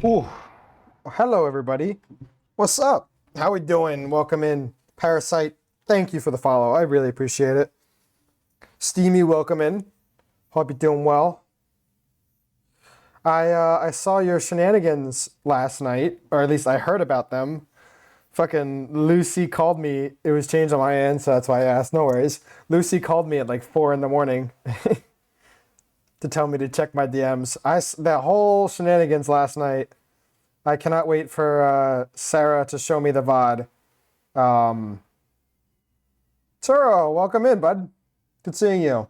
Ooh, hello everybody. What's up? How we doing? Welcome in, Parasite. Thank you for the follow. I really appreciate it. Steamy, welcome in. Hope you're doing well. I saw your shenanigans last night, or at least I heard about them. Fucking Lucy called me. It was changed on my end, so that's why I asked. No worries. Lucy called me at like 4 in the morning to tell me to check my DMs. That whole shenanigans last night. I cannot wait for Sarah to show me the VOD. Turo, welcome in, bud. Good seeing you.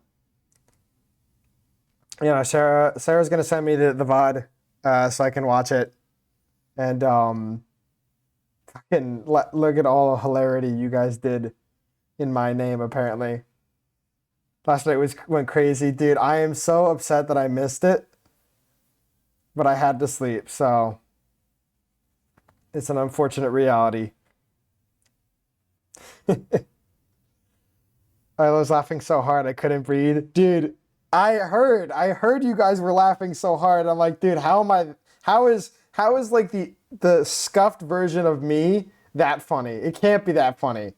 Sarah's gonna send me the VOD so I can watch it. And fucking look at all the hilarity you guys did in my name, apparently. Last night went crazy, dude. I am so upset that I missed it. But I had to sleep, so it's an unfortunate reality. I was laughing so hard I couldn't breathe. Dude, I heard you guys were laughing so hard. I'm like, dude, how is like the scuffed version of me that funny? It can't be that funny.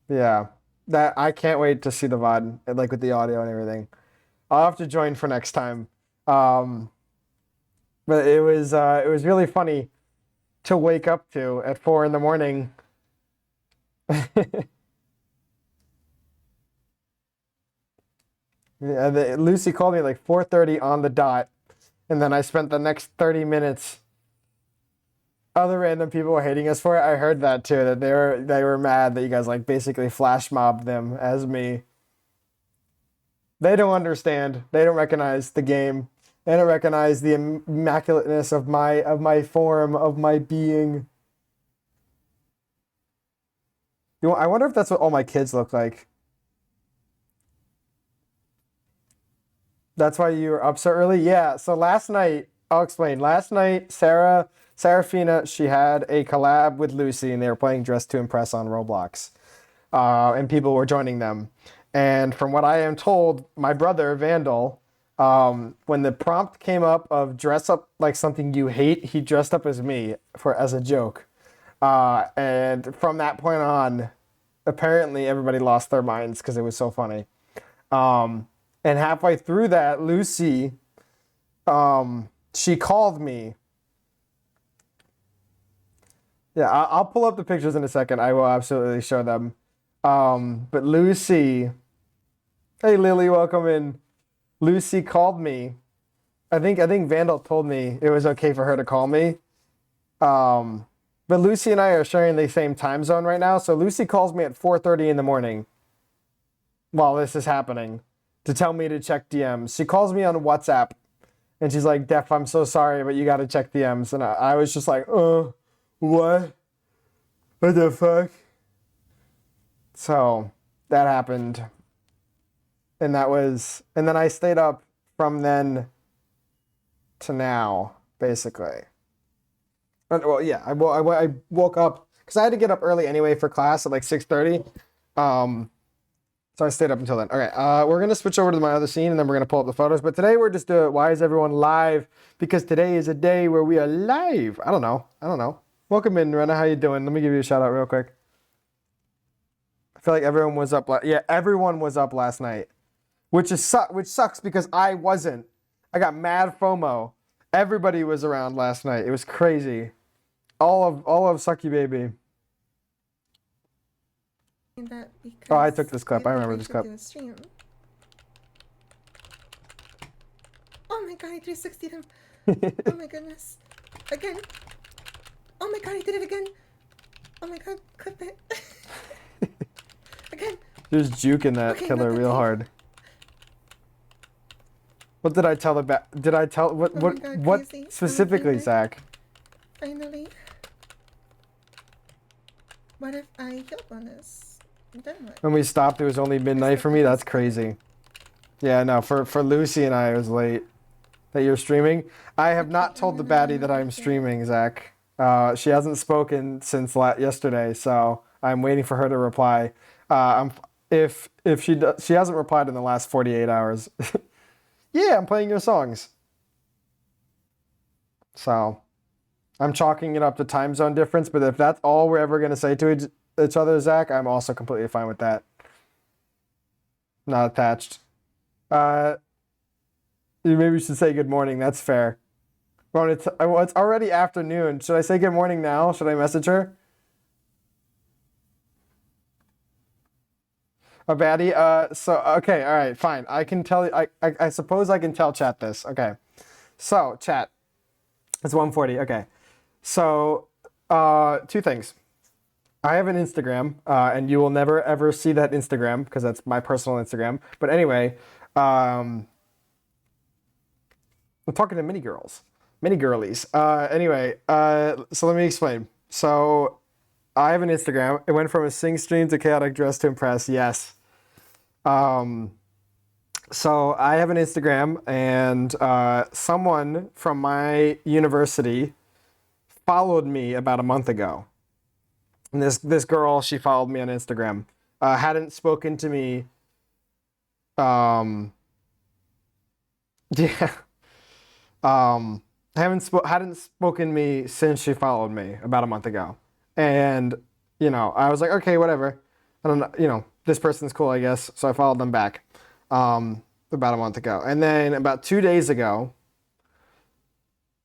Yeah. That I can't wait to see the VOD, like with the audio and everything. I'll have to join for next time. Um, but it was really funny to wake up to at 4 in the morning. Yeah, Lucy called me like 4:30 on the dot, and then I spent the next 30 minutes. Other random people were hating us for it. I heard that too, that they were mad that you guys like basically flash mobbed them as me. They don't understand. They don't recognize the game. They don't recognize the immaculateness of my form, of my being. I wonder if that's what all my kids look like. That's why you were up so early? Yeah. So last night, I'll explain. Last night, Serafina, she had a collab with Lucy, and they were playing Dress to Impress on Roblox. And people were joining them. And from what I am told, my brother, Vandal, when the prompt came up of dress up like something you hate, he dressed up as me as a joke. And from that point on, apparently everybody lost their minds because it was so funny. And halfway through that, Lucy, she called me. Yeah, I'll pull up the pictures in a second. I will absolutely show them. But Lucy, hey Lily, welcome in. Lucy called me. I think Vandal told me it was okay for her to call me. But Lucy and I are sharing the same time zone right now, so Lucy calls me at 4:30 in the morning while this is happening to tell me to check DMs. She calls me on WhatsApp and she's like, Def, I'm so sorry, but you gotta check DMs. And I was just like, what? What the fuck? So that happened. And then I stayed up from then to now, basically. Well, yeah, I woke up because I had to get up early anyway for class at like 6:30. So I stayed up until then. Okay, we're gonna switch over to my other scene and then we're gonna pull up the photos. But today we're just doing why is everyone live? Because today is a day where we are live. I don't know. Welcome in, Rena. How you doing? Let me give you a shout out real quick. I feel like everyone was up. Yeah, everyone was up last night, which sucks because I wasn't. I got mad FOMO. Everybody was around last night. It was crazy. All of Sucky Baby. Oh, I took this clip. I remember this clip. Oh my god, I 360 them. Oh my goodness. Again. Oh my god, I did it again. Oh my god, clip it. Again. Just juking that killer real hard. What did I tell about? Did I tell what specifically, Zach? Finally. What if I heal bonus? Then what? When we stopped, it was only midnight for me. That's crazy. Yeah, no, for Lucy and I, it was late. That you're streaming. I have not told the baddie that I'm streaming, Zach. She hasn't spoken since yesterday, so I'm waiting for her to reply. if she hasn't replied in the last 48 hours. Yeah, I'm playing your songs. So I'm chalking it up to time zone difference, but if that's all we're ever going to say to each other, Zach, I'm also completely fine with that. Not attached. Uh, maybe we should say good morning. That's fair. Well, it's already afternoon. Should I say good morning now? Should I message her? A baddie? So, okay, all right, fine. I can tell you, I suppose I can tell chat this. Okay. So, chat. It's 1:40. Okay. So, two things. I have an Instagram, and you will never ever see that Instagram because that's my personal Instagram. But anyway, I'm talking to mini girlies. Anyway, so let me explain. So, I have an Instagram. It went from a sing stream to chaotic dress to impress. Yes. So I have an Instagram, and someone from my university followed me about a month ago. And this girl, she followed me on Instagram. Hadn't spoken to me. Um, yeah. Hadn't spoken to me since she followed me about a month ago. And I was like, okay, whatever. I don't know, this person's cool, I guess. So I followed them back. About a month ago. And then about 2 days ago,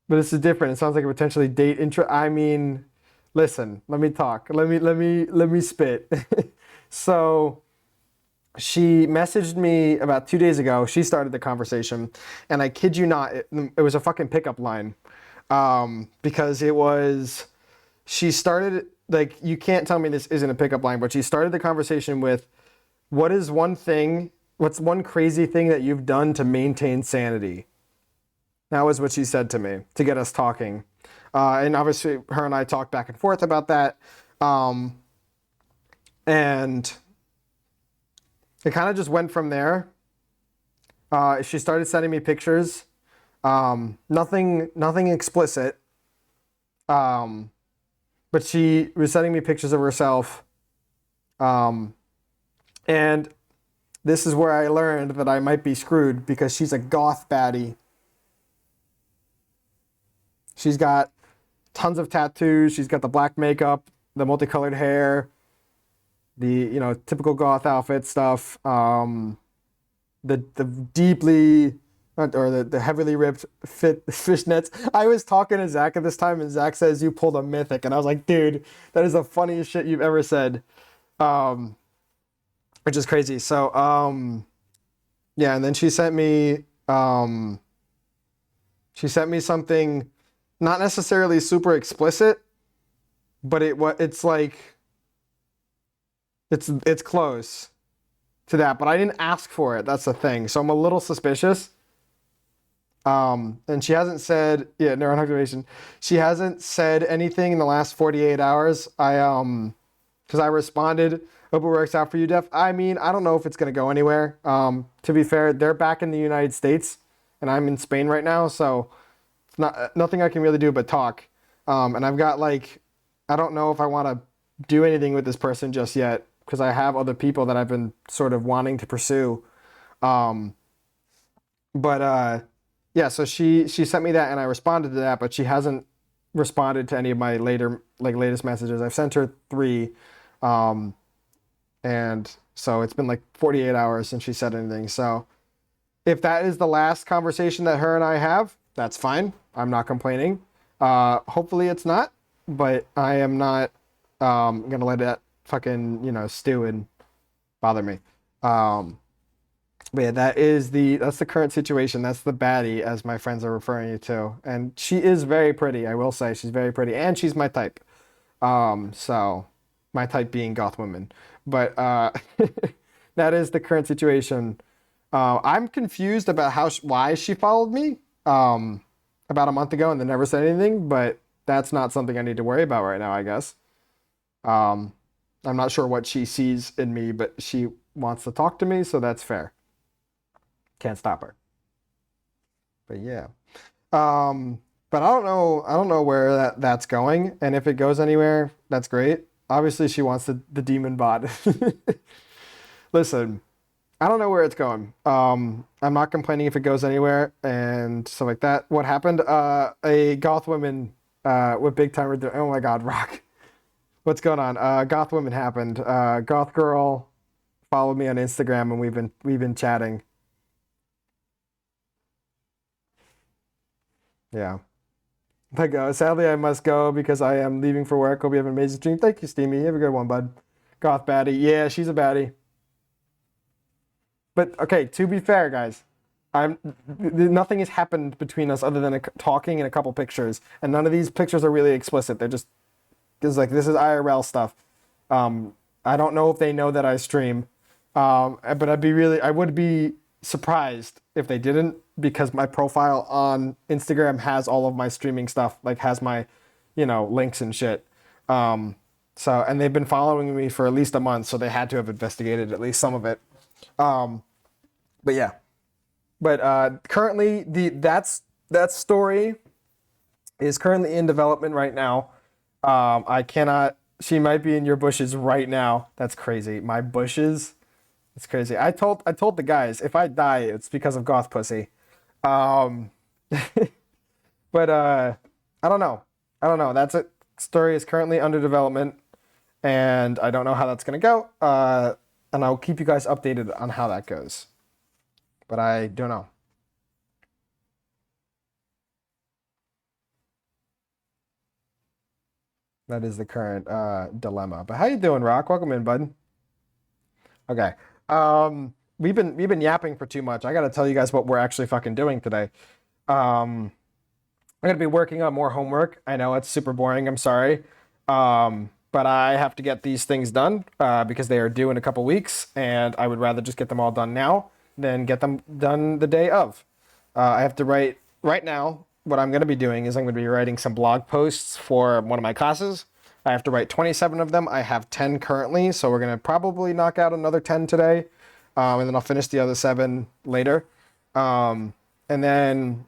but this is different. It sounds like a potentially date intro. I mean, listen, let me talk. Let me spit. So she messaged me about 2 days ago. She started the conversation, and I kid you not, it was a fucking pickup line. Because she started, like, you can't tell me this isn't a pickup line, but she started the conversation with, what's one crazy thing that you've done to maintain sanity? That was what she said to me to get us talking. And obviously her and I talked back and forth about that. And it kind of just went from there. She started sending me pictures. Nothing explicit. But she was sending me pictures of herself. And this is where I learned that I might be screwed because she's a goth baddie. She's got tons of tattoos. She's got the black makeup, the multicolored hair, the typical goth outfit stuff. The deeply or the heavily ripped fishnets. I was talking to Zach at this time, and Zach says you pulled a mythic, and I was like, dude, that is the funniest shit you've ever said. Which is crazy. So, yeah, and then she sent me something not necessarily super explicit, but it's like it's close to that, but I didn't ask for it. That's the thing. So I'm a little suspicious. And she hasn't said, yeah, neuron activation. She hasn't said anything in the last 48 hours. Because I responded, hope it works out for you, Def. I mean, I don't know if it's going to go anywhere. To be fair, they're back in the United States, and I'm in Spain right now, so it's nothing I can really do but talk. And I've got, like, I don't know if I want to do anything with this person just yet, because I have other people that I've been sort of wanting to pursue. Yeah, so she sent me that, and I responded to that, but she hasn't responded to any of my latest messages. I've sent her 3. And so it's been like 48 hours since she said anything. So if that is the last conversation that her and I have, that's fine. I'm not complaining. Hopefully it's not, but I am not gonna let that fucking, stew and bother me. But yeah, that's the current situation. That's the baddie, as my friends are referring you to. And she is very pretty, I will say. She's very pretty, and she's my type. So my type being goth women. But that is the current situation. I'm confused about why she followed me about a month ago and then never said anything, but that's not something I need to worry about right now, I guess. I'm not sure what she sees in me, but she wants to talk to me, so that's fair. Can't stop her. But yeah. But I don't know where that's going, and if it goes anywhere, that's great. Obviously she wants the demon bot. Listen, I don't know where it's going. I'm not complaining if it goes anywhere and stuff like that. What happened? A goth woman with big time. Oh my God, Rock. What's going on? Goth woman happened. Goth girl followed me on Instagram and we've been chatting. Yeah. Like, sadly, I must go because I am leaving for work. Hope you have an amazing stream. Thank you, Steamy. Have a good one, bud. Goth baddie. Yeah, she's a baddie. But okay, to be fair, guys, nothing has happened between us other than talking and a couple pictures, and none of these pictures are really explicit. They're just because like this is IRL stuff. I don't know if they know that I stream, but I would be surprised if they didn't because my profile on Instagram has all of my streaming stuff, like has my, links and shit. And they've been following me for at least a month, so they had to have investigated at least some of it. But yeah, currently that story is currently in development right now. I cannot. She might be in your bushes right now. That's crazy. My bushes. It's crazy. I told the guys if I die, it's because of goth pussy. Um, but I don't know. I don't know. That's it. Story is currently under development, and I don't know how that's gonna go. And I'll keep you guys updated on how that goes. But I don't know. That is the current dilemma. But how you doing, Rock? Welcome in, bud. Okay. We've been yapping for too much. I gotta tell you guys what we're actually fucking doing today. Um, I'm gonna be working on more homework. I know it's super boring. I'm sorry. But I have to get these things done because they are due in a couple weeks, and I would rather just get them all done now than get them done the day of. I have to write right now. What I'm going to be doing is I'm going to be writing some blog posts for one of my classes. I have to write 27 of them. I have 10 currently, so we're going to probably knock out another 10 today, and then I'll finish the other 7 later. And then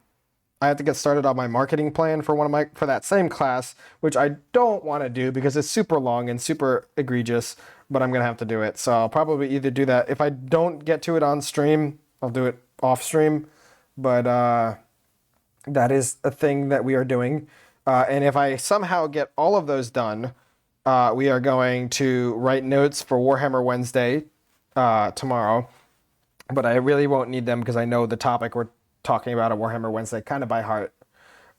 I have to get started on my marketing plan for that same class, which I don't want to do because it's super long and super egregious, but I'm gonna have to do it. So I'll probably either do that. If I don't get to it on stream, I'll do it off stream. But that is a thing that we are doing. And if I somehow get all of those done, we are going to write notes for Warhammer Wednesday tomorrow. But I really won't need them because I know the topic we're talking about at Warhammer Wednesday kind of by heart.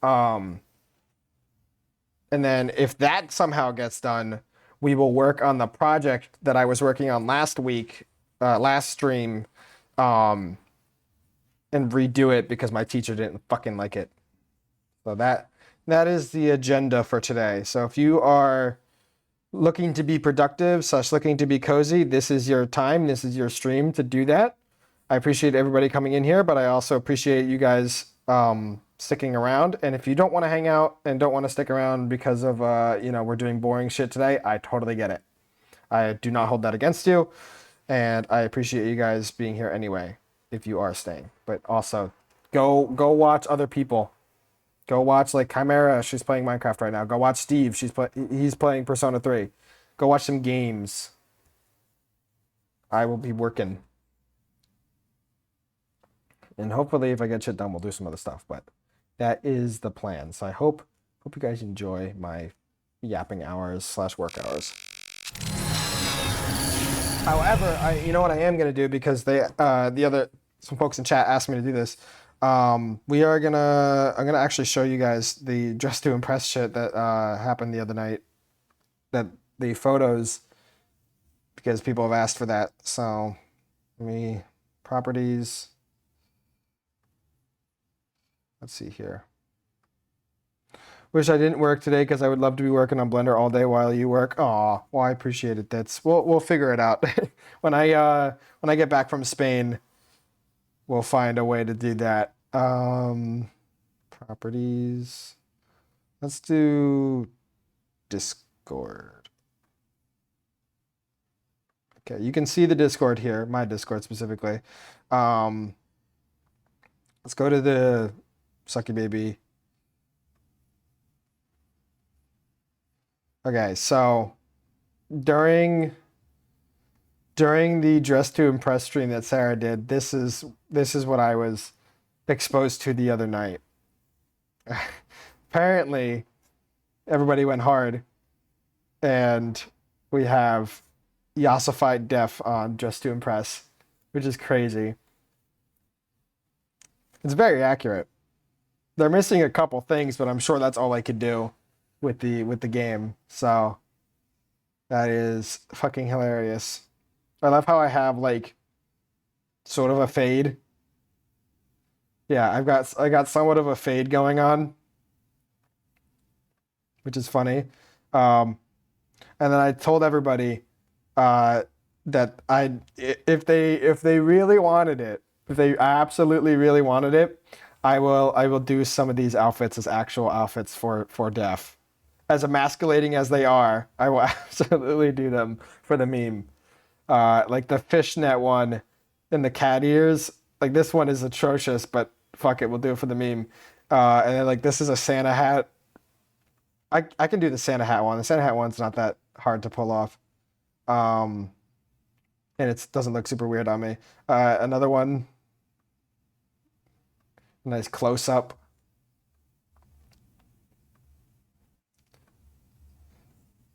And then if that somehow gets done, we will work on the project that I was working on last week, last stream, and redo it because my teacher didn't fucking like it. So that is the agenda for today. So if you are looking to be productive / looking to be cozy, this is your time. This is your stream to do that. I appreciate everybody coming in here, but I also appreciate you guys sticking around. And if you don't want to hang out and don't want to stick around because of, we're doing boring shit today, I totally get it. I do not hold that against you. And I appreciate you guys being here anyway, if you are staying. But also, go watch other people. Go watch like Chimera. She's playing Minecraft right now. Go watch Steve. He's playing Persona 3. Go watch some games. I will be working. And hopefully if I get shit done, we'll do some other stuff. But that is the plan. So I hope you guys enjoy my yapping hours / work hours. However, you know what I am going to do because some folks in chat asked me to do this. I'm gonna actually show you guys the dress to impress shit that happened the other night. That the photos, because people have asked for that. So, properties. Let's see here. Wish I didn't work today because I would love to be working on Blender all day while you work. Aw, well, I appreciate it. We'll figure it out. when I get back from Spain, we'll find a way to do that. Properties. Let's do Discord. Okay, you can see the Discord here, my Discord specifically. Let's go to the Sucky Baby. Okay, so during during the Dress to Impress stream that Sarah did, this is what I was exposed to the other night. Apparently, everybody went hard, and we have Yassified Def on Dress to Impress, which is crazy. It's very accurate. They're missing a couple things, but I'm sure that's all I could do with the game. So that is fucking hilarious. I love how I have like sort of a fade. Yeah, I got somewhat of a fade going on, which is funny. Um, and then I told everybody uh, that if they really wanted it, if they absolutely really wanted it, I will do some of these outfits as actual outfits for Def. As emasculating as they are, I will absolutely do them for the meme. Like the fishnet one and the cat ears. Like this one is atrocious, but fuck it, we'll do it for the meme. And then like this is a Santa hat. I can do the Santa hat one. The Santa hat one's not that hard to pull off. Um, and it doesn't look super weird on me. Another one, nice close up.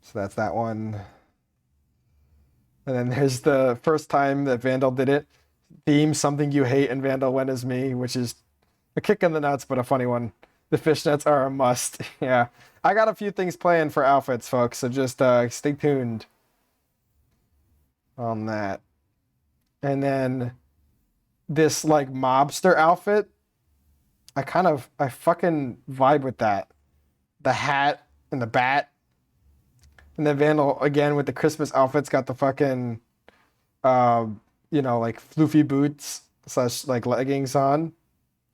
So that's that one. And then there's the first time that Vandal did it. Theme something you hate, and Vandal went as me, which is a kick in the nuts, but a funny one. The fishnets are a must. Yeah. I got a few things planned for outfits, folks, so just stay tuned on that. And then this like mobster outfit, I fucking vibe with that. The hat and the bat. And then Vandal again with the Christmas outfits got the fucking uh, like floofy boots slash like leggings on.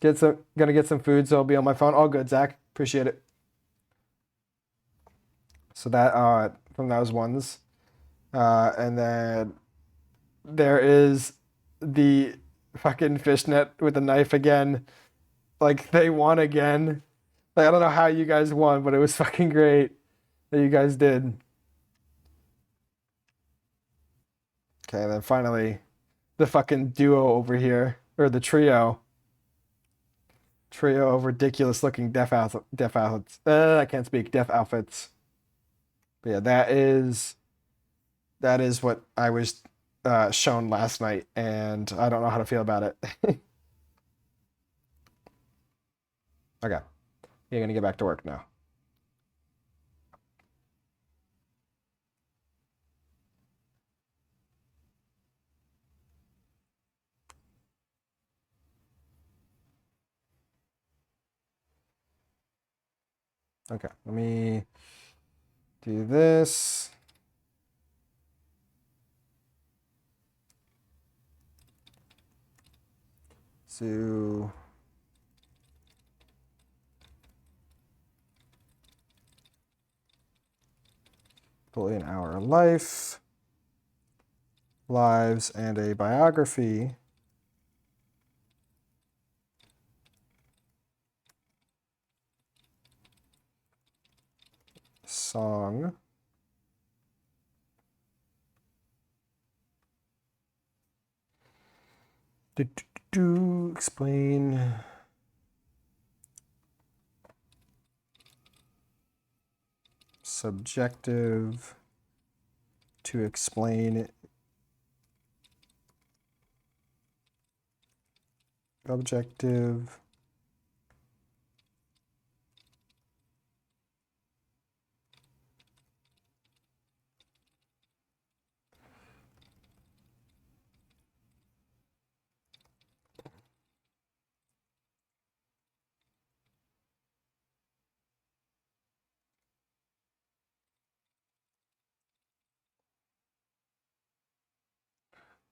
Gonna get some food, so I'll be on my phone. All good, Zach. Appreciate it. So that from those ones. And then there is the fucking fishnet with the knife again. Like they won again. Like I don't know how you guys won, but it was fucking great that you guys did. Okay, then finally the fucking duo over here. Or the trio. Trio of ridiculous looking deaf outfits. I can't speak. Deaf outfits. But yeah, that is what I was shown last night, and I don't know how to feel about it. Okay, you're gonna get back to work now. Okay, let me do this. So fully an hour of life, lives, and a biography. Song. Explain. Subjective to explain objective.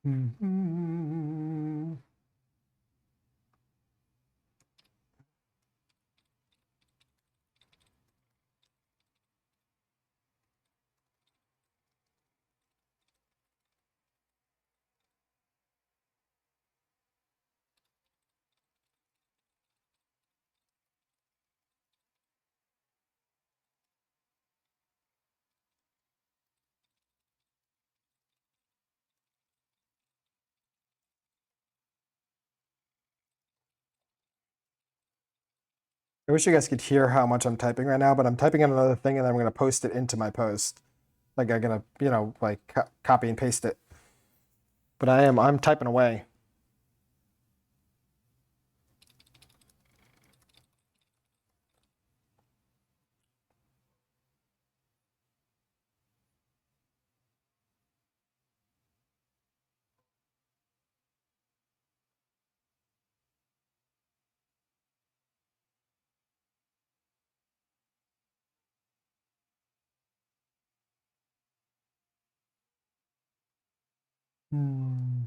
Mm-hmm. I wish you guys could hear how much I'm typing right now, but I'm typing in another thing and then I'm gonna post it into my post. Like I'm gonna, like copy and paste it. But I'm typing away. Hmm.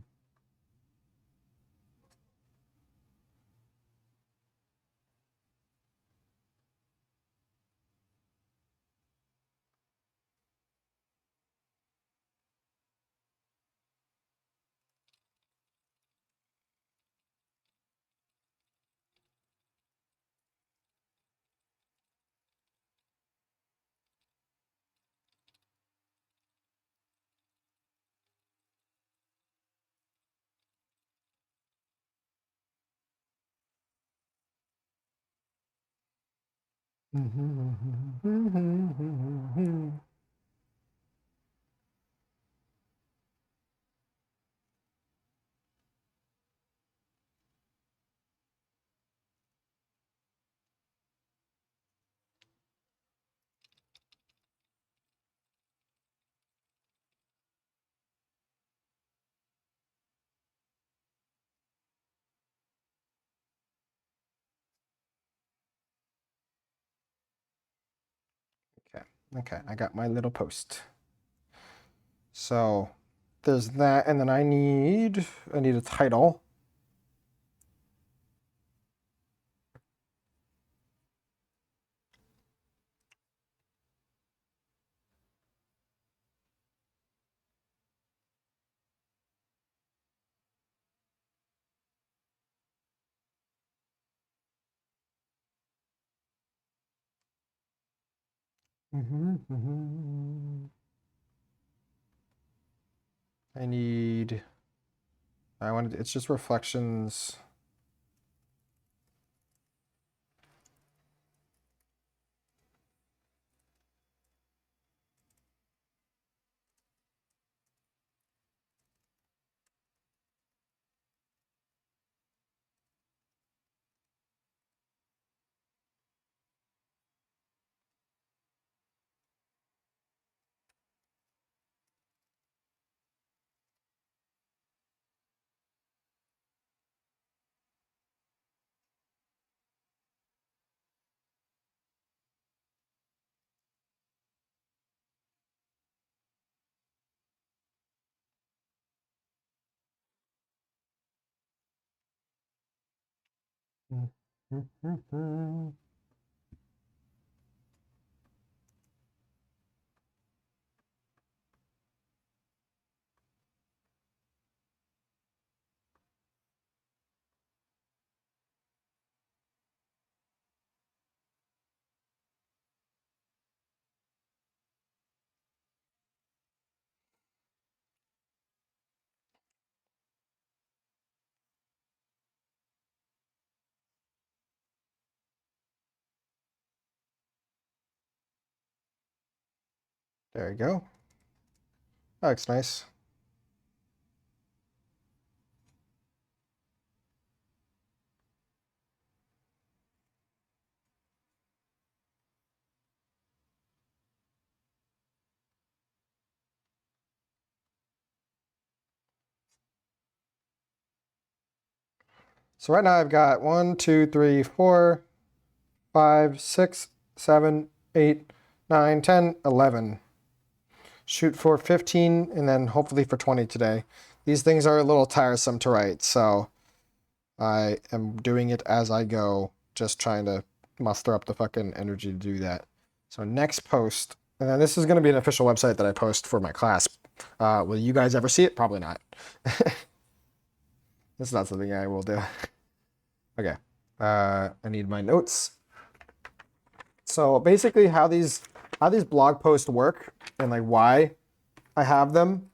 Okay. Okay. I got my little post. So there's that, and then I need a title. I need. I wanted. It's just reflections. There you go. That looks nice. So right now I've got 1, 2, 3, 4, 5, 6, 7, 8, 9, 10, 11. Shoot for 15 and then hopefully for 20 today. These things are a little tiresome to write, so I am doing it as I go, just trying to muster up the fucking energy to do that. So next post, and then this is going to be an official website that I post for my class. Will you guys ever see it? Probably not. That's not something I will do. Okay. I need my notes. So basically how these blog posts work and like why I have them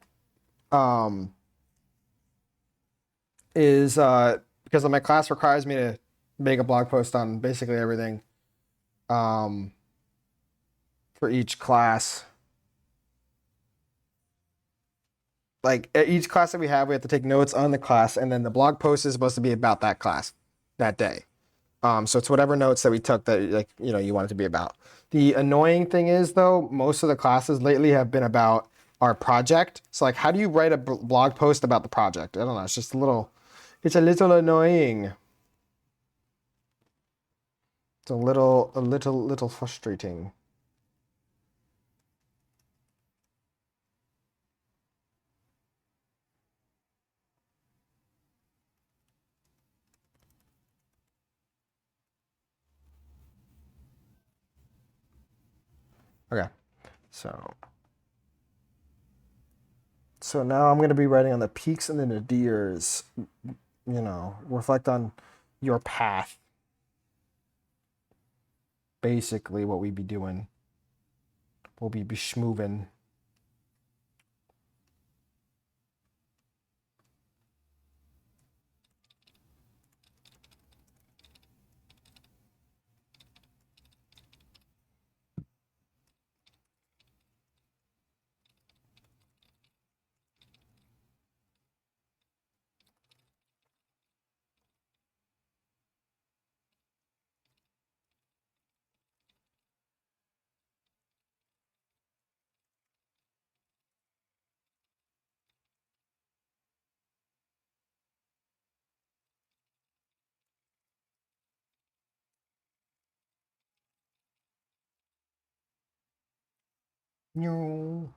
is because my class requires me to make a blog post on basically everything. um, for each class. Like at each class that we have to take notes on the class, and then the blog post is supposed to be about that class that day. So it's whatever notes that we took that like you want it to be about. The annoying thing is though, most of the classes lately have been about our project. So like, how do you write a blog post about the project? I don't know. It's a little annoying. It's a little frustrating. Okay, so now I'm gonna be writing on the peaks and the nadirs. Reflect on your path. Basically, what we be doing. We'll be schmoving. No.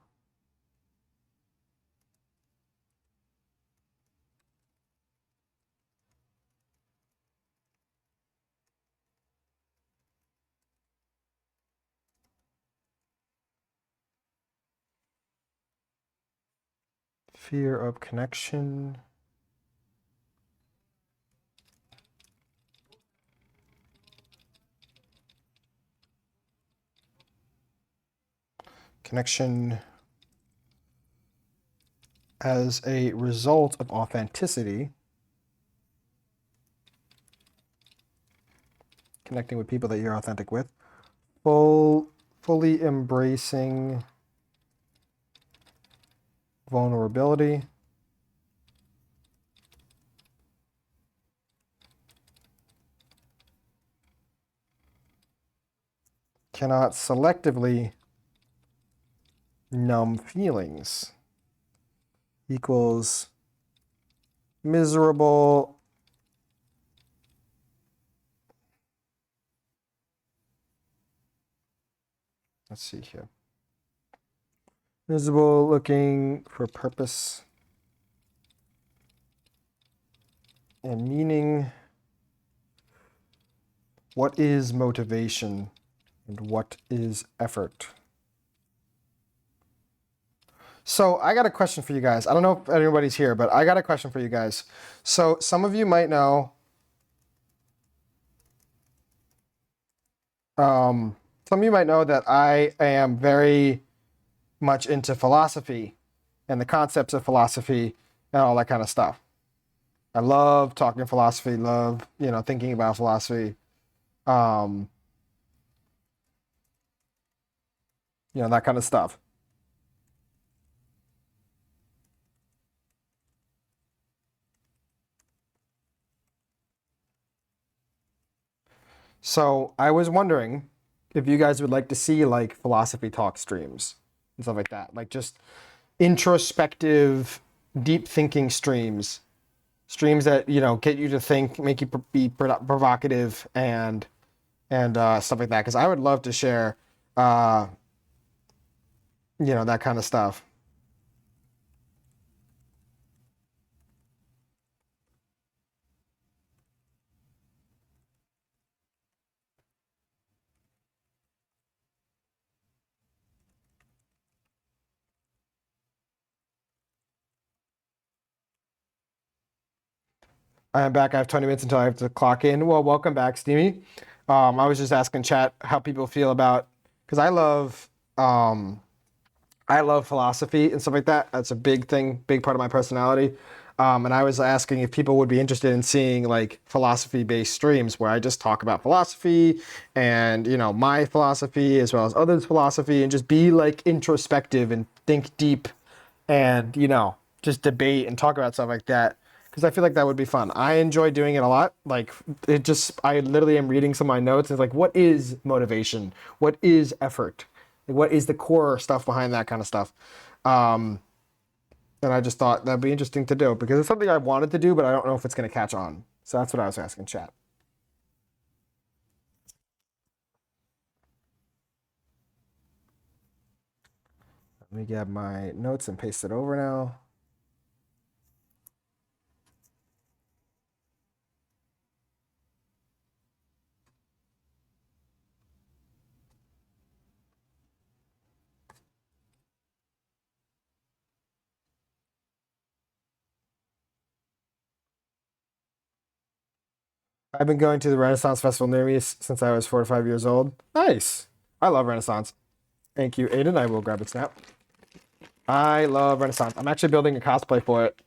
Fear of connection. Connection as a result of authenticity. Connecting with people that you're authentic with. Fully embracing vulnerability. Cannot selectively numb feelings. Equals miserable. Let's see here. Miserable, looking for purpose and meaning. What is motivation and what is effort? So I got a question for you guys. I don't know if anybody's here, but I got a question for you guys. So some of you might know, that I am very much into philosophy and the concepts of philosophy and all that kind of stuff. I love talking philosophy, love, thinking about philosophy. Um, that kind of stuff. So I was wondering if you guys would like to see like philosophy talk streams and stuff like that, like just introspective, deep thinking streams that get you to think, make you be provocative and stuff like that. Because I would love to share, that kind of stuff. I am back. I have 20 minutes until I have to clock in. Well, welcome back, Steamy. I was just asking chat how people feel about, because I love philosophy and stuff like that. That's a big thing, big part of my personality. And I was asking if people would be interested in seeing like philosophy-based streams where I just talk about philosophy and, you know, my philosophy as well as others' philosophy and just be like introspective and think deep and, you know, just debate and talk about stuff like that. Because I feel like that would be fun. I enjoy doing it a lot. Like, it just, I literally am reading some of my notes. It's like, what is motivation? What is effort? Like, what is the core stuff behind that kind of stuff? Um, and I just thought that'd be interesting to do because it's something I wanted to do, but I don't know if it's going to catch on. So that's what I was asking chat. Let me grab my notes and paste it over now. I've been going to the Renaissance Festival near me since I was 4 to 5 years old. Nice. I love Renaissance. Thank you, Aiden. I will grab a snap. I love Renaissance. I'm actually building a cosplay for it.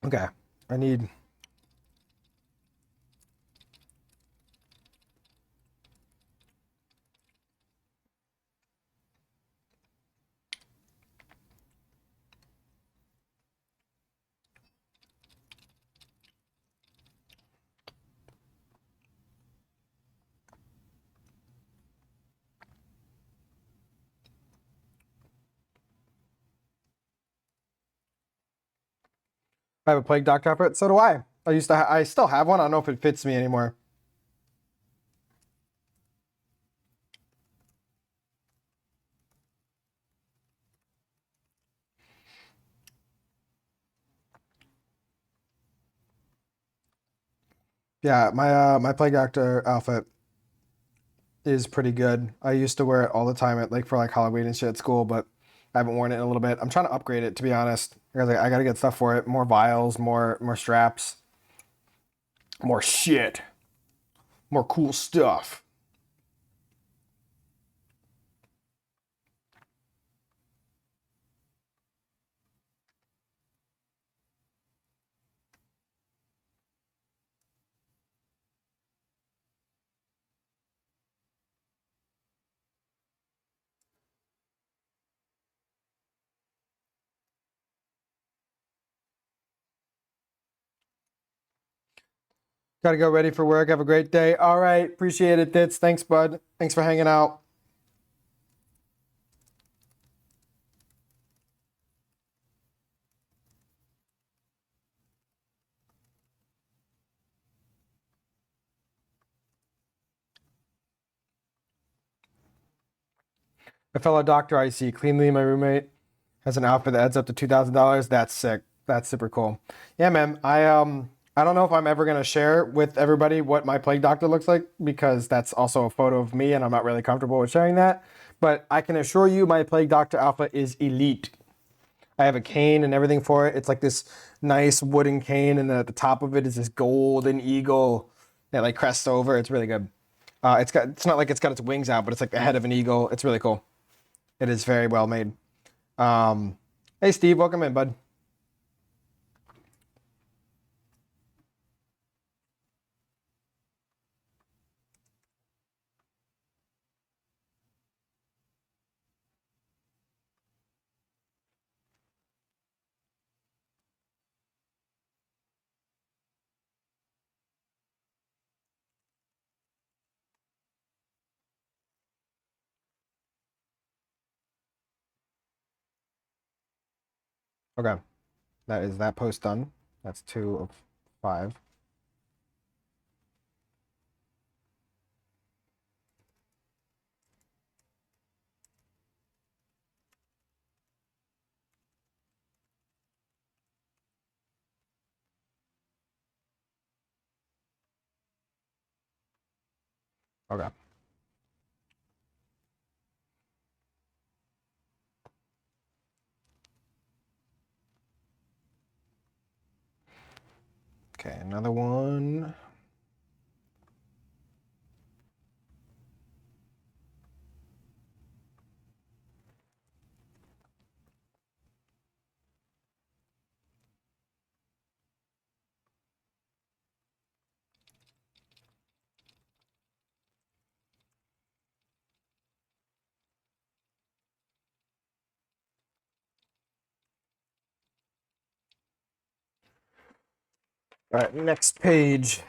Okay. I need. I have a plague doctor outfit. So do I. I used to. I still have one. I don't know if it fits me anymore. Yeah, my plague doctor outfit is pretty good. I used to wear it all the time at like for like Halloween and shit at school, but I haven't worn it in a little bit. I'm trying to upgrade it to be honest. I gotta get stuff for it. More vials, more straps, more shit, more cool stuff. Gotta go ready for work. Have a great day. All right, appreciate it, Ditz. Thanks, bud. Thanks for hanging out. A fellow doctor I see, cleanly my roommate, has an outfit that adds up to $2,000. That's sick. That's super cool. Yeah, man. I don't know if I'm ever gonna share with everybody what my plague doctor looks like because that's also a photo of me, and I'm not really comfortable with sharing that. But I can assure you, my plague doctor outfit is elite. I have a cane and everything for it. It's like this nice wooden cane, and the top of it is this golden eagle that like crests over. It's really good. It's not like it's got its wings out, but it's like the head of an eagle. It's really cool. It is very well made. Um, hey Steve, welcome in, bud. Okay, that is that post done. That's 2 of 5. Okay. another one. All right, next page.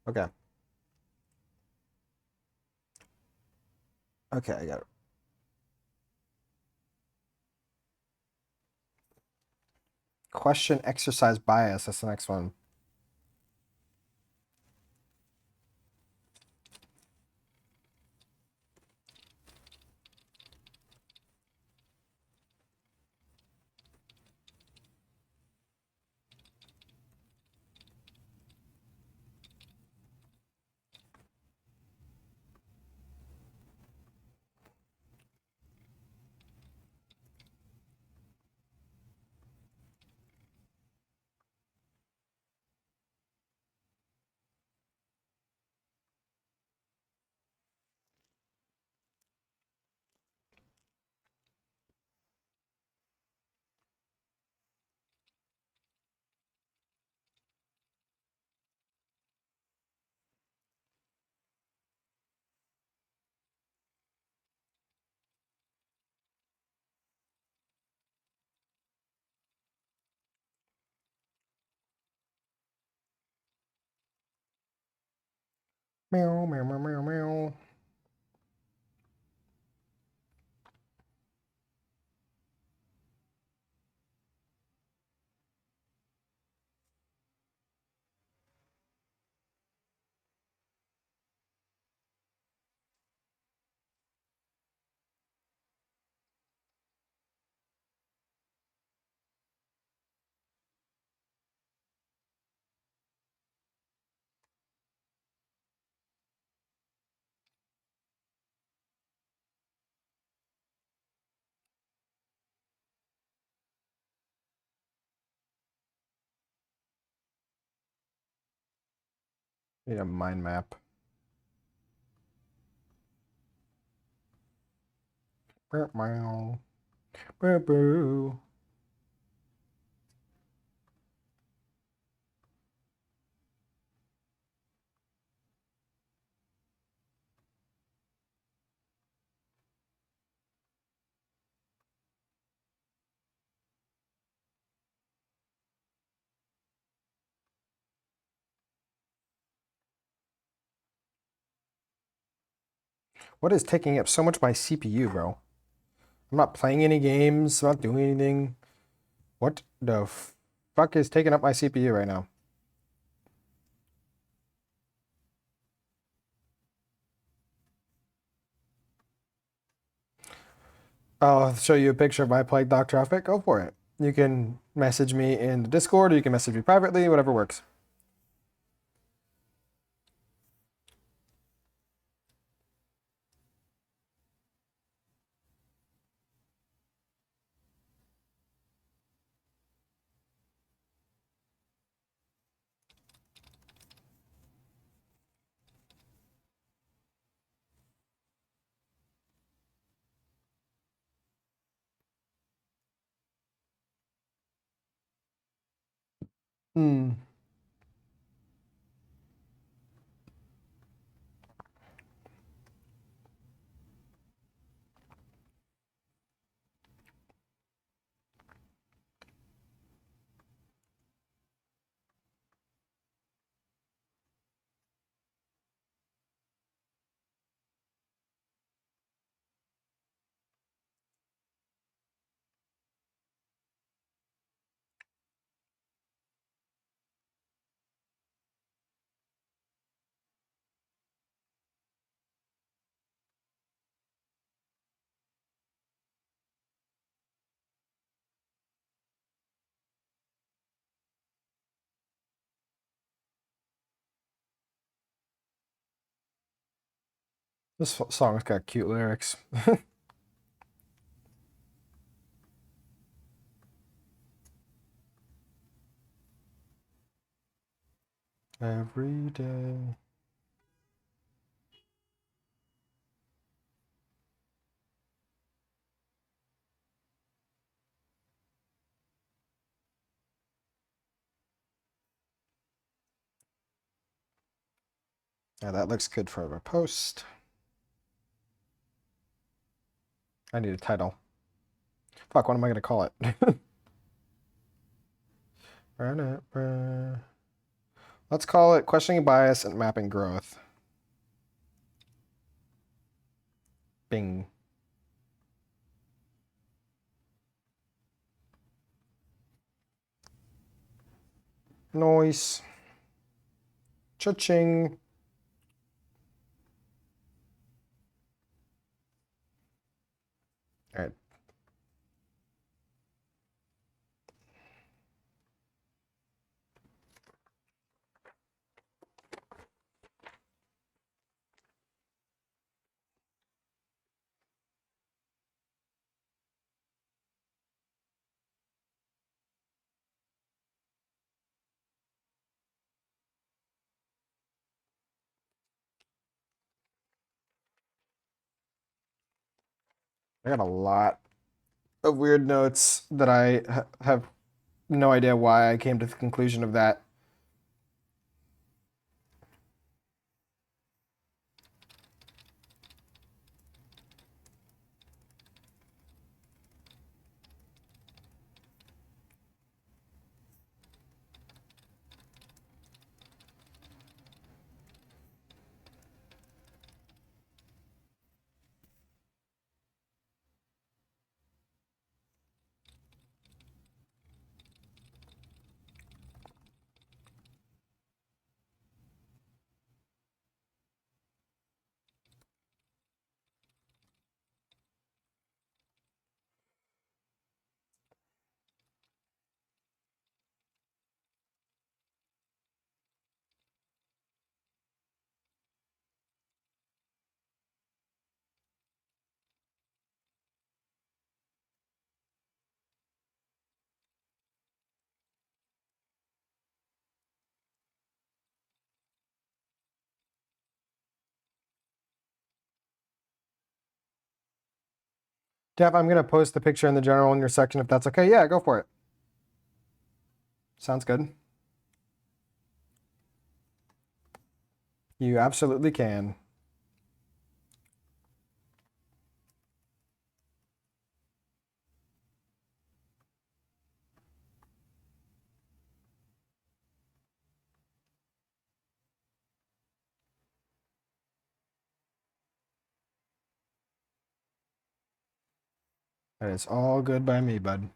Okay. Okay, I got it. Question exercise bias. That's the next one. Meow, meow, meow, meow, meow. Need a mind map. Meow, meow. Boo boo. What is taking up so much of my CPU, bro? I'm not playing any games. I'm not doing anything. What the fuck is taking up my CPU right now? I'll show you a picture of my plague dock traffic. Go for it. You can message me in the Discord or you can message me privately, whatever works. Hmm. This song's got cute lyrics. Every day. Yeah, that looks good for a post. I need a title. Fuck, what am I going to call it? Let's call it Questioning Bias and Mapping Growth. Bing. Noise. Cha-ching. All right. I got a lot of weird notes that I have no idea why I came to the conclusion of that. Dev, I'm going to post the picture in the general in your section if that's okay. Yeah, go for it. Sounds good. You absolutely can. That is all good by me, bud.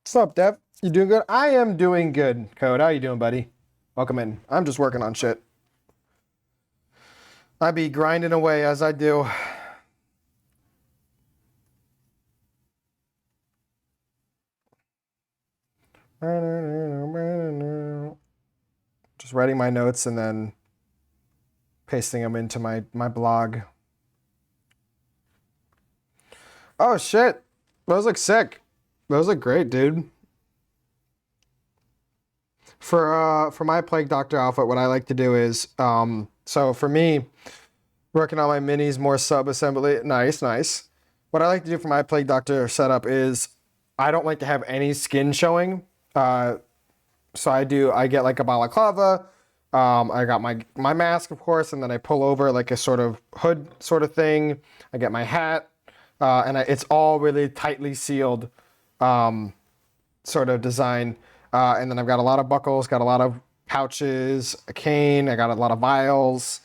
What's up, Dev? You doing good? I am doing good, Code. How you doing, buddy? Welcome in. I'm just working on shit. I be grinding away as I do. Just writing my notes and then pasting them into my blog. Oh shit. Those look sick. Those look great, dude. For my Plague Doctor outfit, what I like to do is so for me, working on my minis, more sub-assembly. Nice. What I like to do for my Plague Doctor setup is I don't like to have any skin showing. So I get like a balaclava. I got my mask, of course, and then I pull over like a sort of hood sort of thing. I get my hat, and it's all really tightly sealed sort of design. And then I've got a lot of buckles, got a lot of pouches, a cane. I got a lot of vials.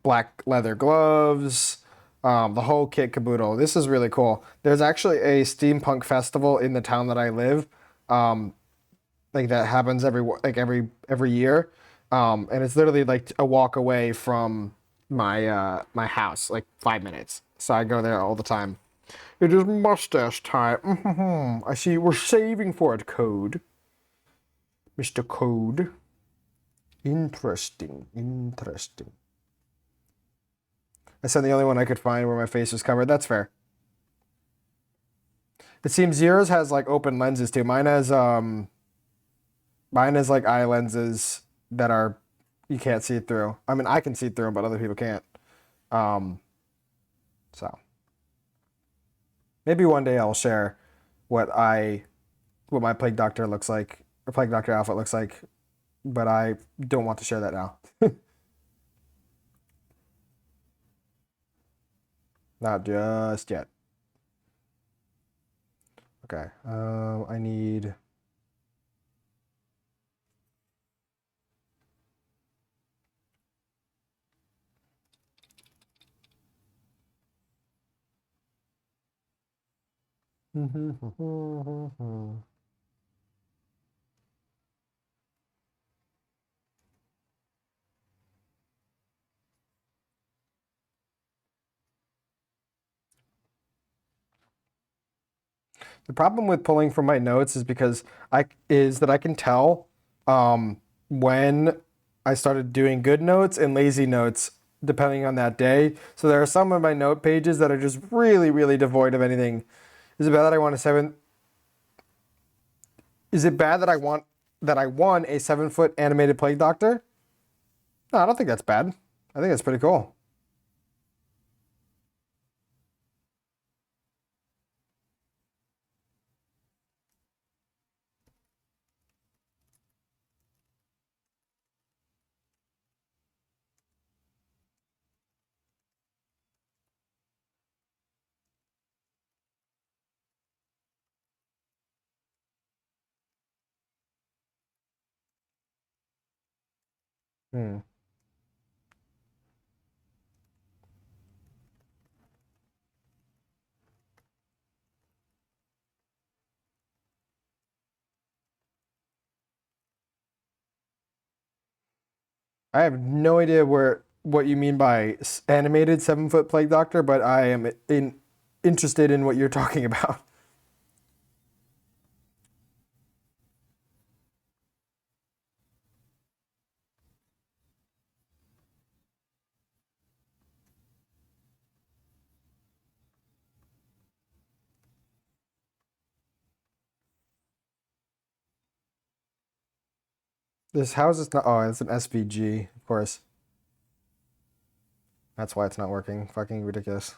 Black leather gloves, the whole kit caboodle. This is really cool. There's actually a steampunk festival in the town that I live, like that happens every year, and it's literally like a walk away from my house like 5 minutes, so I go there all the time. It is mustache time. I see we're saving for it, Code. Mr. Code. Interesting. Interesting. I said the only one I could find where my face was covered. That's fair. It seems yours has like open lenses too. Mine has like eye lenses that are you can't see through. I mean, I can see through them, but other people can't. Um, so maybe one day I'll share what my plague doctor looks like, or plague doctor outfit looks like, but I don't want to share that now. Not just yet. Okay. I need. The problem with pulling from my notes is because I can tell when I started doing good notes and lazy notes depending on that day. So there are some of my note pages that are just really, really devoid of anything. Is it bad that I want a seven? Is it bad that I won a 7 foot animated plague doctor? No, I don't think that's bad. I think that's pretty cool. Hmm. I have no idea what you mean by animated 7 foot plague doctor, but I am interested in what you're talking about. This house is not. Oh, it's an SVG, of course. That's why it's not working. Fucking ridiculous.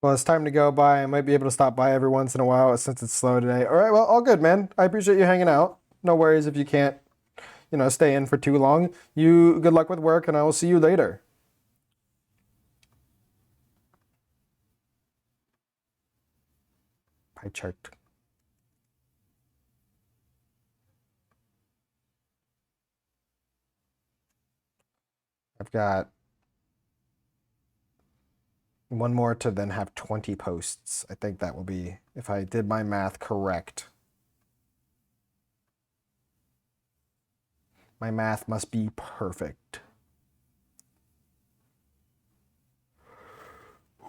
Well, it's time to go by. I might be able to stop by every once in a while since it's slow today. All right, well, all good, man. I appreciate you hanging out. No worries if you can't, stay in for too long. You good luck with work, and I will see you later. Pie chart. I've got one more to then have 20 posts. I think that will be, if I did my math correct. My math must be perfect.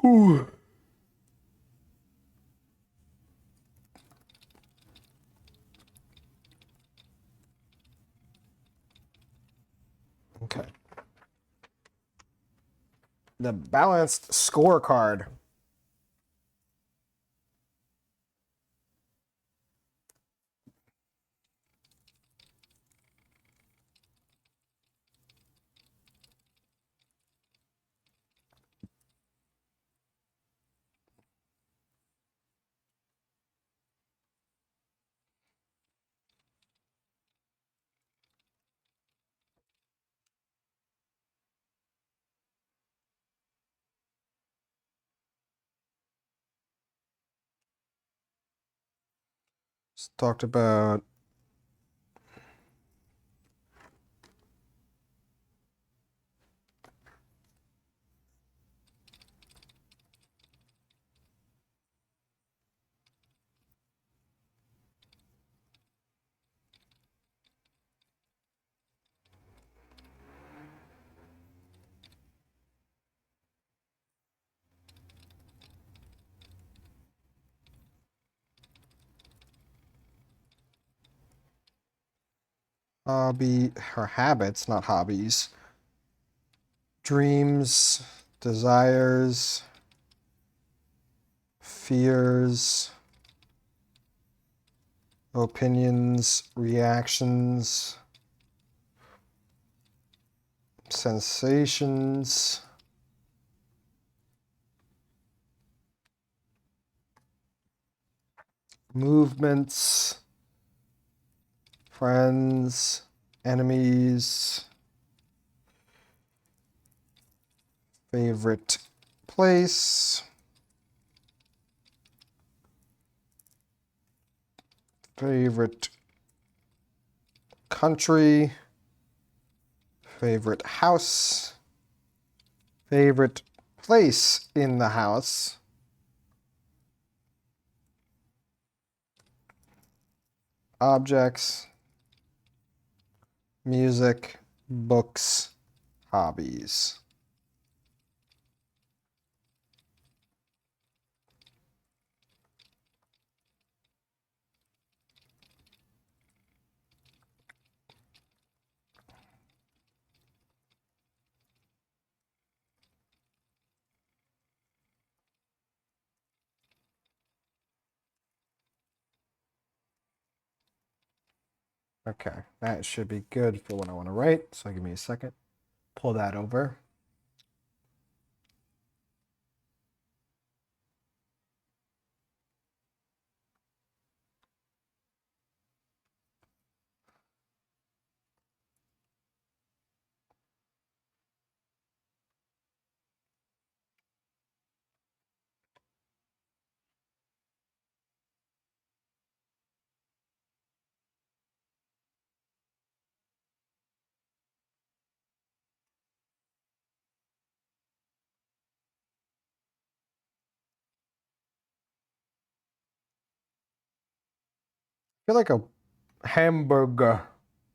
Whew. Okay. The balanced scorecard. Just talked about hobby or habits, not hobbies. Dreams, desires, fears, opinions, reactions, sensations, movements, friends, enemies, favorite place, favorite country, favorite house, favorite place in the house, objects, music, books, hobbies. Okay, that should be good for what I want to write. So give me a second. Pull that over. I feel like a hamburger.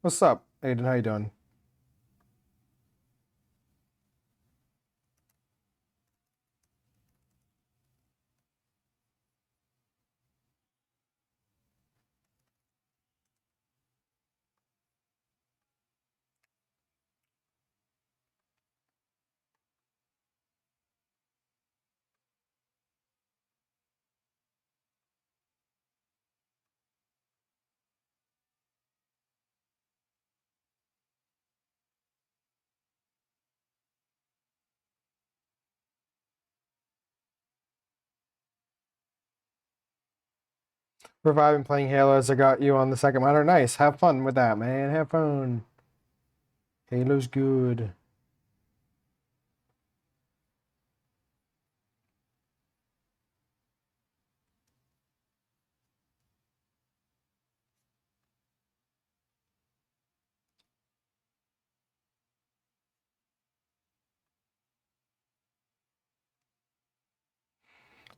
What's up, Aiden? How you doing? Reviving playing Halo as I got you on the second monitor. Nice. Have fun with that, man. Have fun. Halo's good.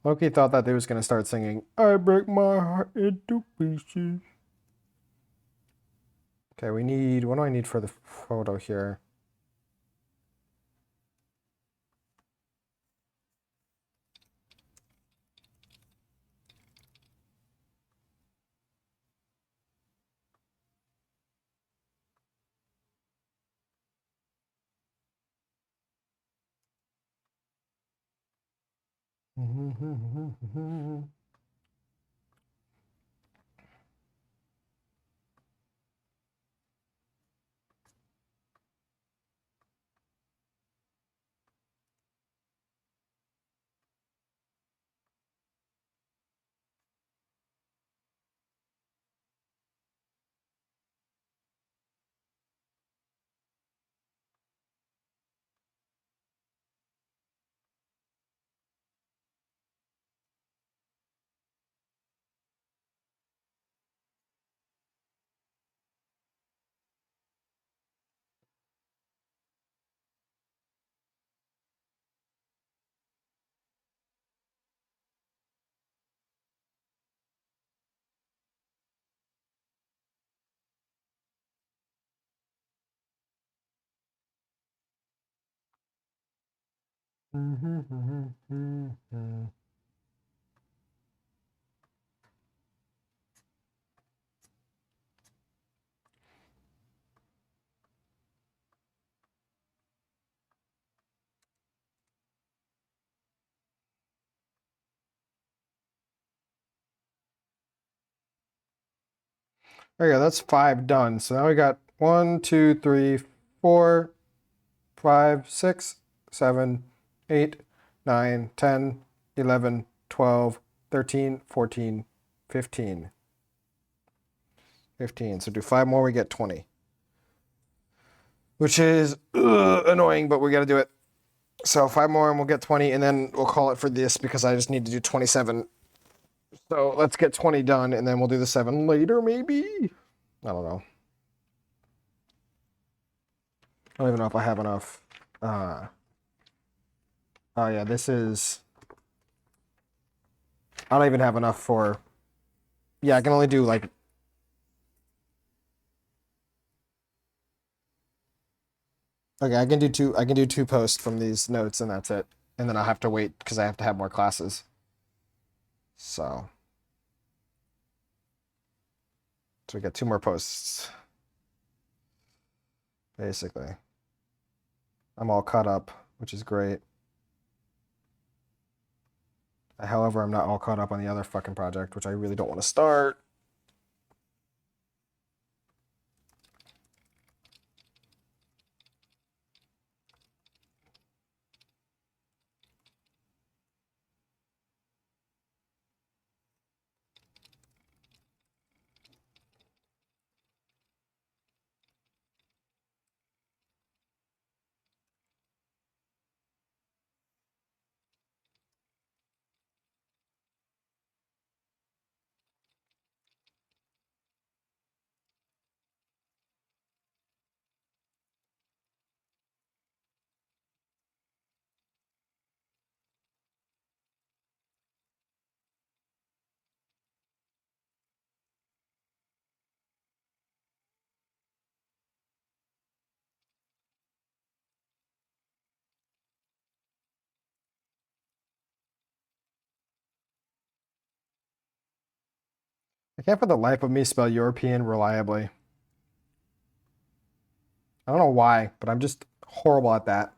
Loki thought that they was gonna start singing "I break my heart into pieces." Okay, we need. What do I need for the photo here? There you go. That's 5 done. So now we got 1, 2, 3, 4, 5, 6, 7, 8, 9, 10, 11, 12, 13, 14, 15. 15. So do 5 more, we get 20. Which is annoying, but we got to do it. So 5 more and we'll get 20, and then we'll call it for this because I just need to do 27. So let's get 20 done, and then we'll do the 7 later, maybe? I don't know. I don't even know if I have enough. Oh, yeah, this is... I don't even have enough for... Yeah, I can only do, like... Okay, I can do 2 posts from these notes, and that's it. And then I'll have to wait because I have to have more classes. So... So we got 2 more posts. Basically. I'm all caught up, which is great. However, I'm not all caught up on the other fucking project, which I really don't want to start. I can't for the life of me spell European reliably. I don't know why, but I'm just horrible at that.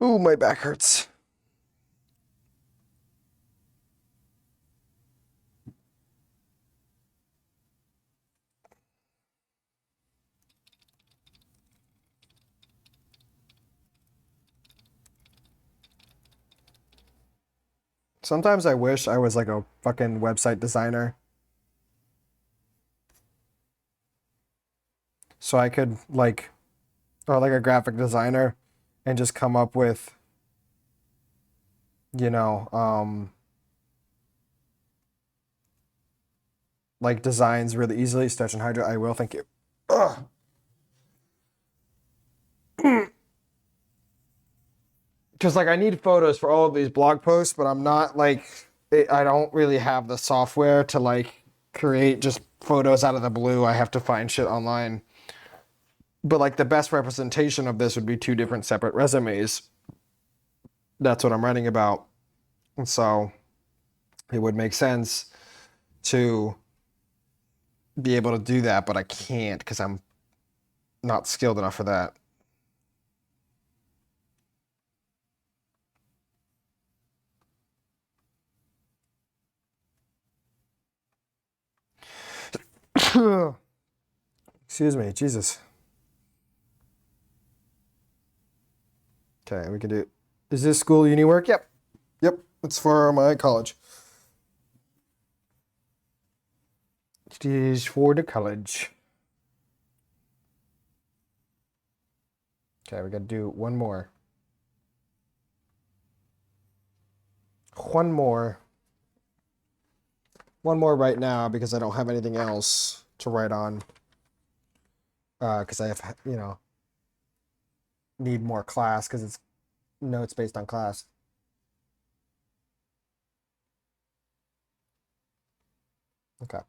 Ooh, my back hurts. Sometimes I wish I was like a fucking website designer. So I could like, or like a graphic designer and just come up with, you know, like designs really easily. Stretch and hydrate. I will. Thank you. Ugh. Because like I need photos for all of these blog posts, but I'm not like I don't really have the software to like create just photos out of the blue. I have to find shit online. But like the best representation of this would be two different separate resumes. That's what I'm writing about. And so it would make sense to be able to do that, but I can't because I'm not skilled enough for that. Excuse me, Jesus. Okay, we can do. Is this school uni work? Yep. Yep. It's for my college. It is for the college. Okay, we gotta do one more. One more. One more right now because I don't have anything else to write on. Because I have, need more class because it's notes based on class. Okay.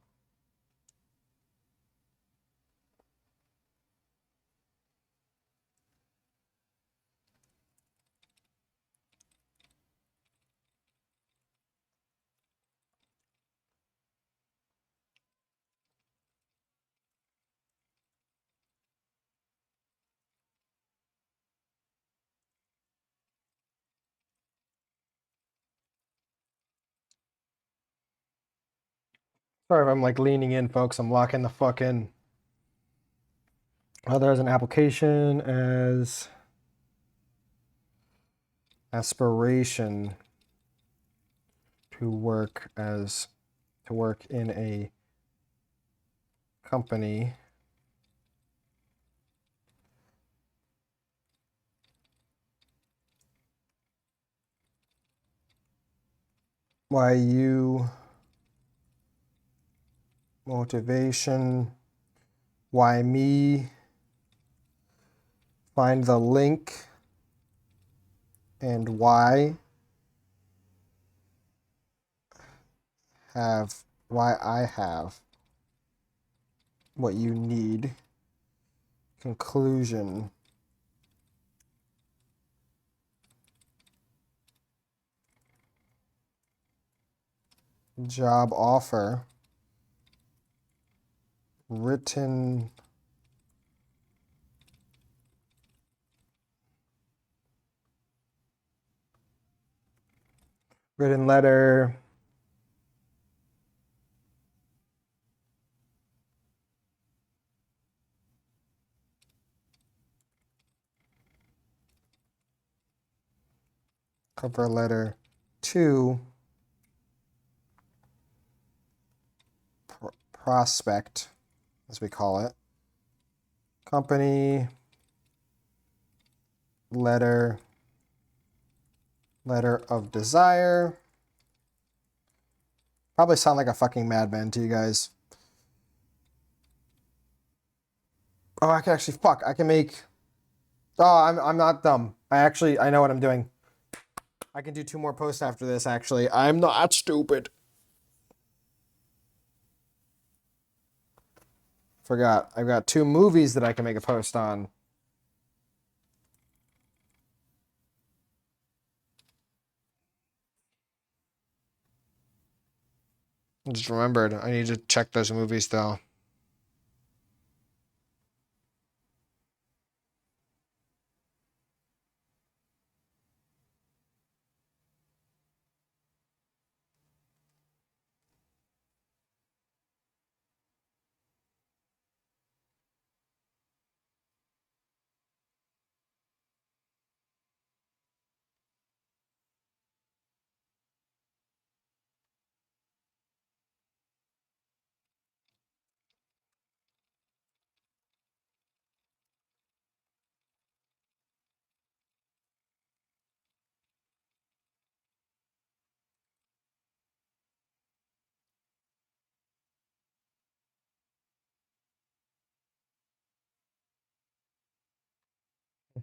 Sorry if I'm like leaning in, folks. I'm locking the fuck in. Oh, there's an application as aspiration to work in a company why you motivation why me find the link and why I have what you need. Conclusion. Job offer. Written letter. Cover letter to prospect, as we call it. Company letter of desire. Probably sound like a fucking madman to you guys. Oh, I can actually I can make. Oh, I'm not dumb. I know what I'm doing. I can do 2 more posts after this. Actually, I'm not stupid. Forgot. I've got 2 movies that I can make a post on. I just remembered. I need to check those movies though.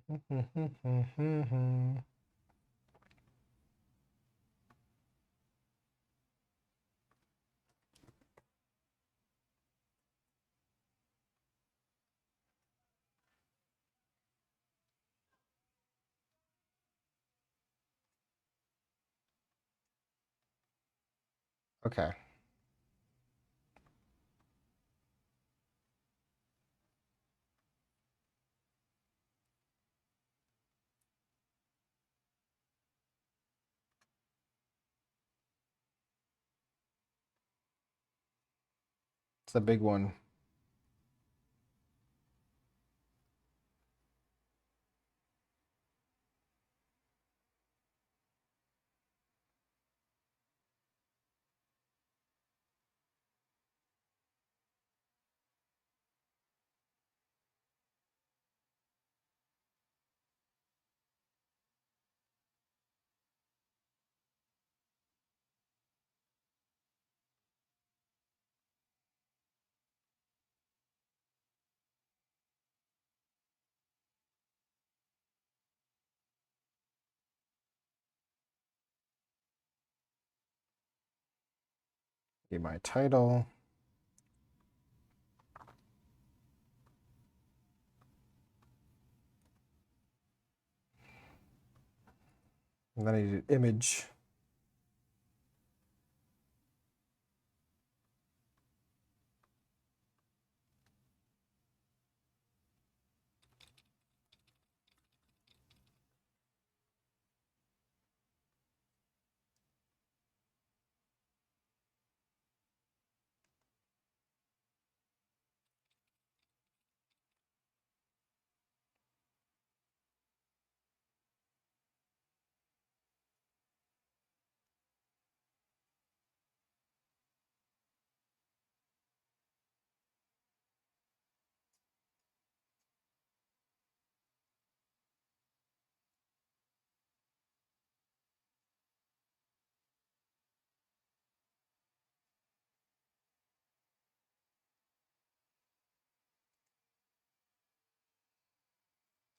Okay. It's a big one. Be my title. And then I need an image.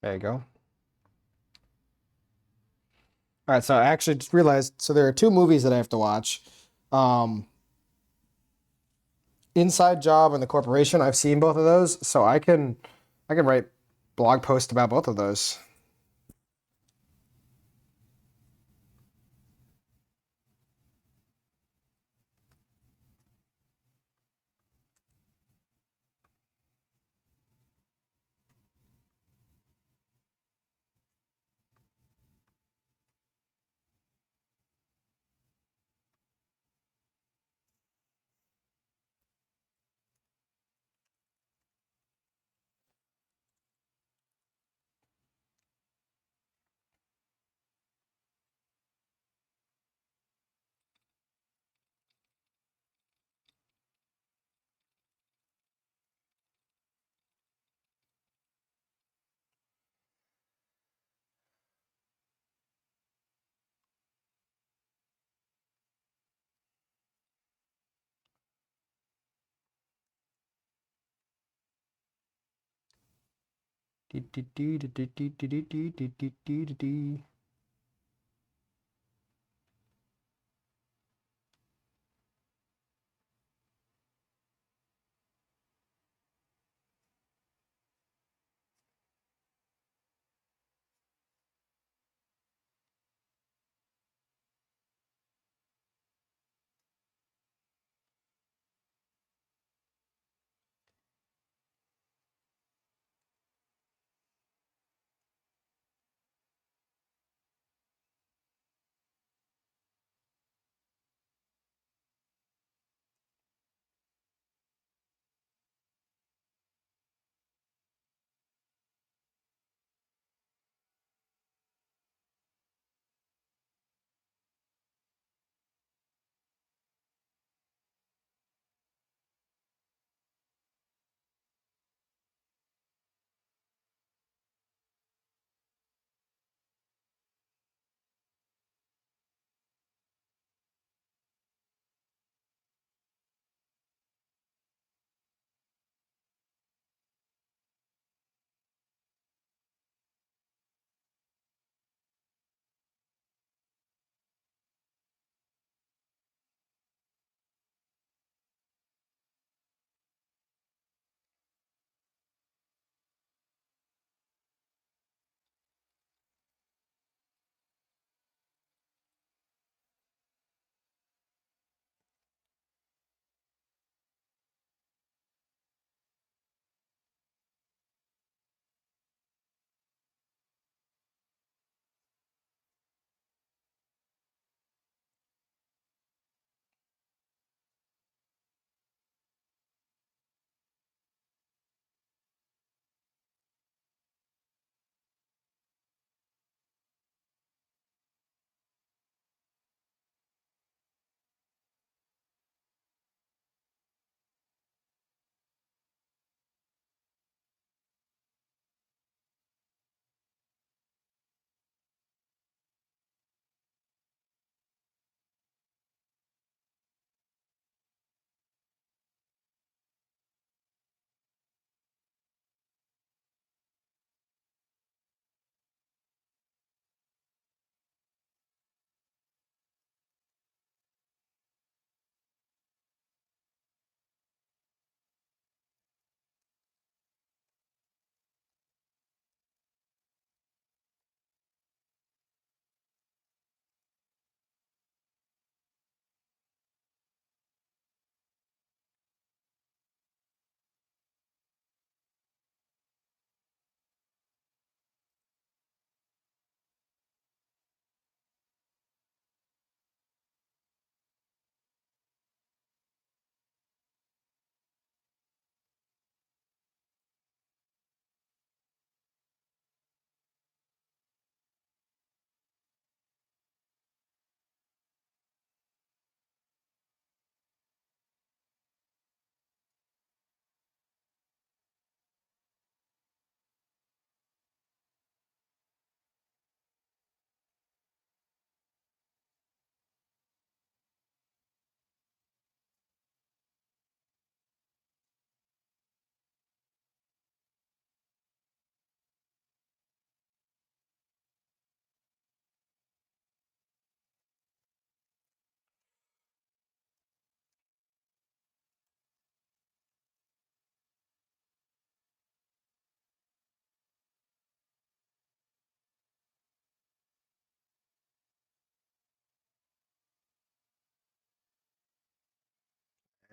There you go. All right, so I actually just realized, so there are two movies that I have to watch. Um, Inside Job and The Corporation. I've seen both of those, so I can write blog posts about both of those.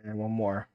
And one more.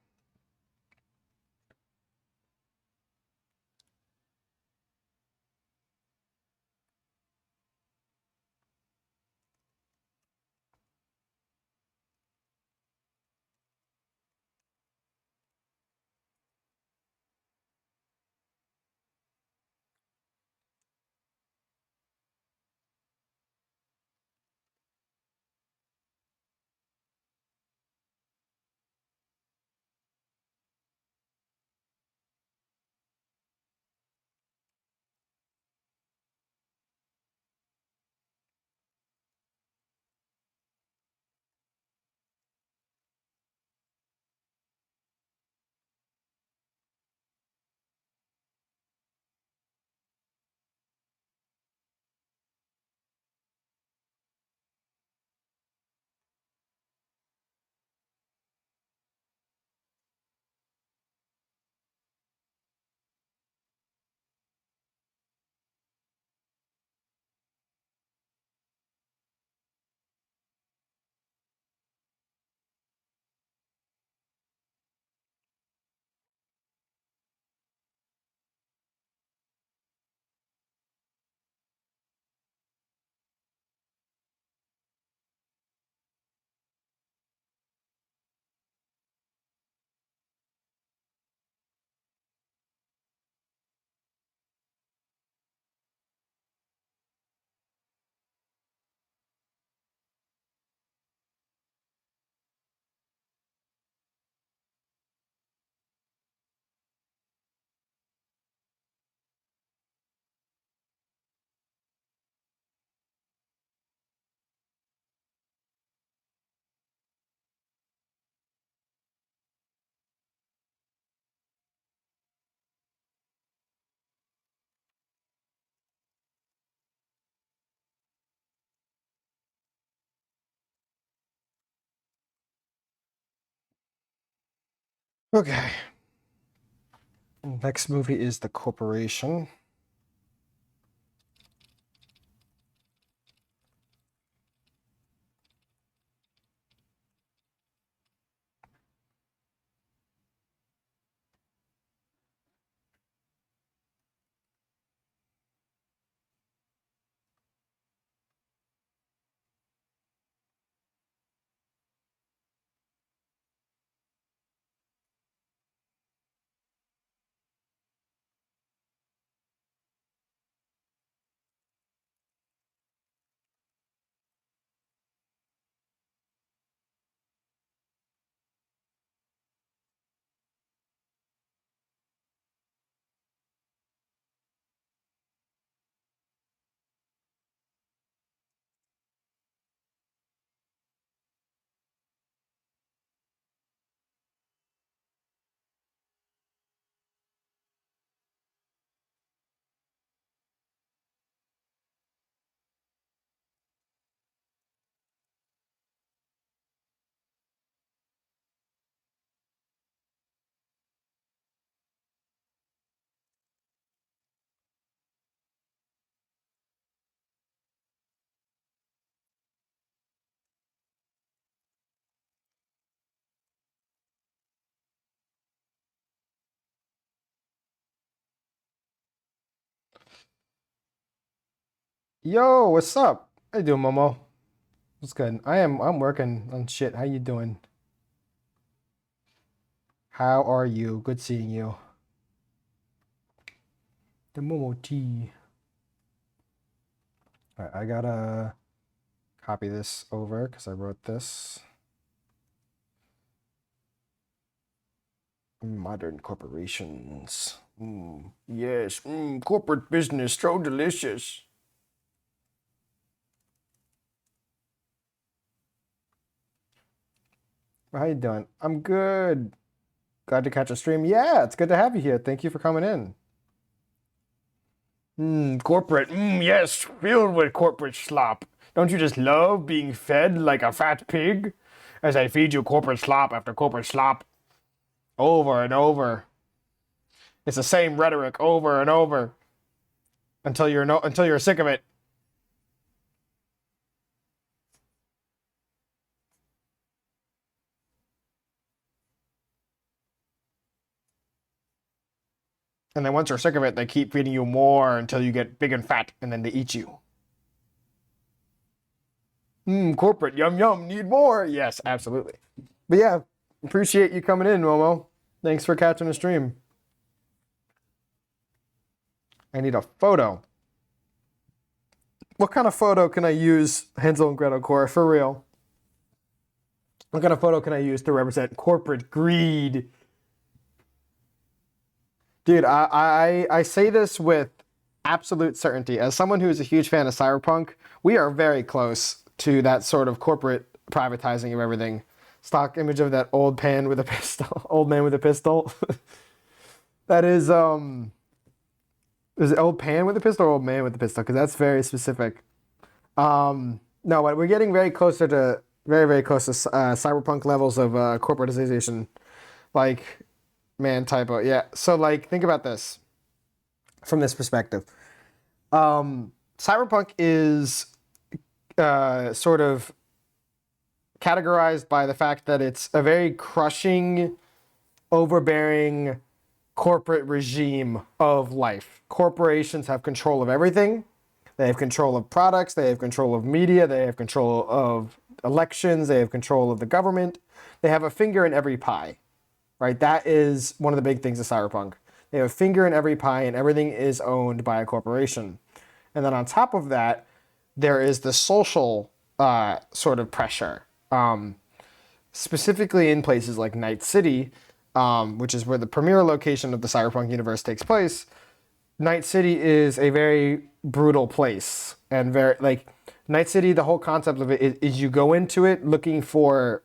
Okay. Next movie is The Corporation. Yo, what's up? How you doing, Momo? What's good? I'm working on shit. How you doing? How are you? Good seeing you. The Momo T. Alright, I gotta copy this over because I wrote this. Modern corporations. Yes, corporate business, so delicious. How you doing? I'm good. Glad to catch a stream. Yeah, it's good to have you here. Thank you for coming in. Corporate. Yes, filled with corporate slop. Don't you just love being fed like a fat pig? As I feed you corporate slop after corporate slop, over and over. It's the same rhetoric over and over until you're sick of it. And then once you're sick of it, they keep feeding you more until you get big and fat, and then they eat you. Corporate, yum yum, need more. Yes, absolutely. But yeah, appreciate you coming in, Momo. Thanks for catching the stream. I need a photo. What kind of photo can I use, Hansel and Gretel Core, for real? What kind of photo can I use to represent corporate greed? Dude, I say this with absolute certainty. As someone who is a huge fan of Cyberpunk, we are very close to that sort of corporate privatizing of everything. Stock image of that old man with a pistol. Old man with a pistol. That is it old pan with a pistol or old man with a pistol? Because that's very specific. No, but we're getting very closer to very close to cyberpunk levels of corporatization. Like, man, typo. Yeah. So like, think about this from this perspective. Cyberpunk is sort of categorized by the fact that it's a very crushing, overbearing corporate regime of life. Corporations have control of everything. They have control of products. They have control of media. They have control of elections. They have control of the government. They have a finger in every pie, right? That is one of the big things of cyberpunk. They have a finger in every pie, and everything is owned by a corporation. And then on top of that, there is the social sort of pressure. Specifically in places like Night City, which is where the premier location of the cyberpunk universe takes place. Night City is a very brutal place, and very like Night City. The whole concept of it is you go into it looking for,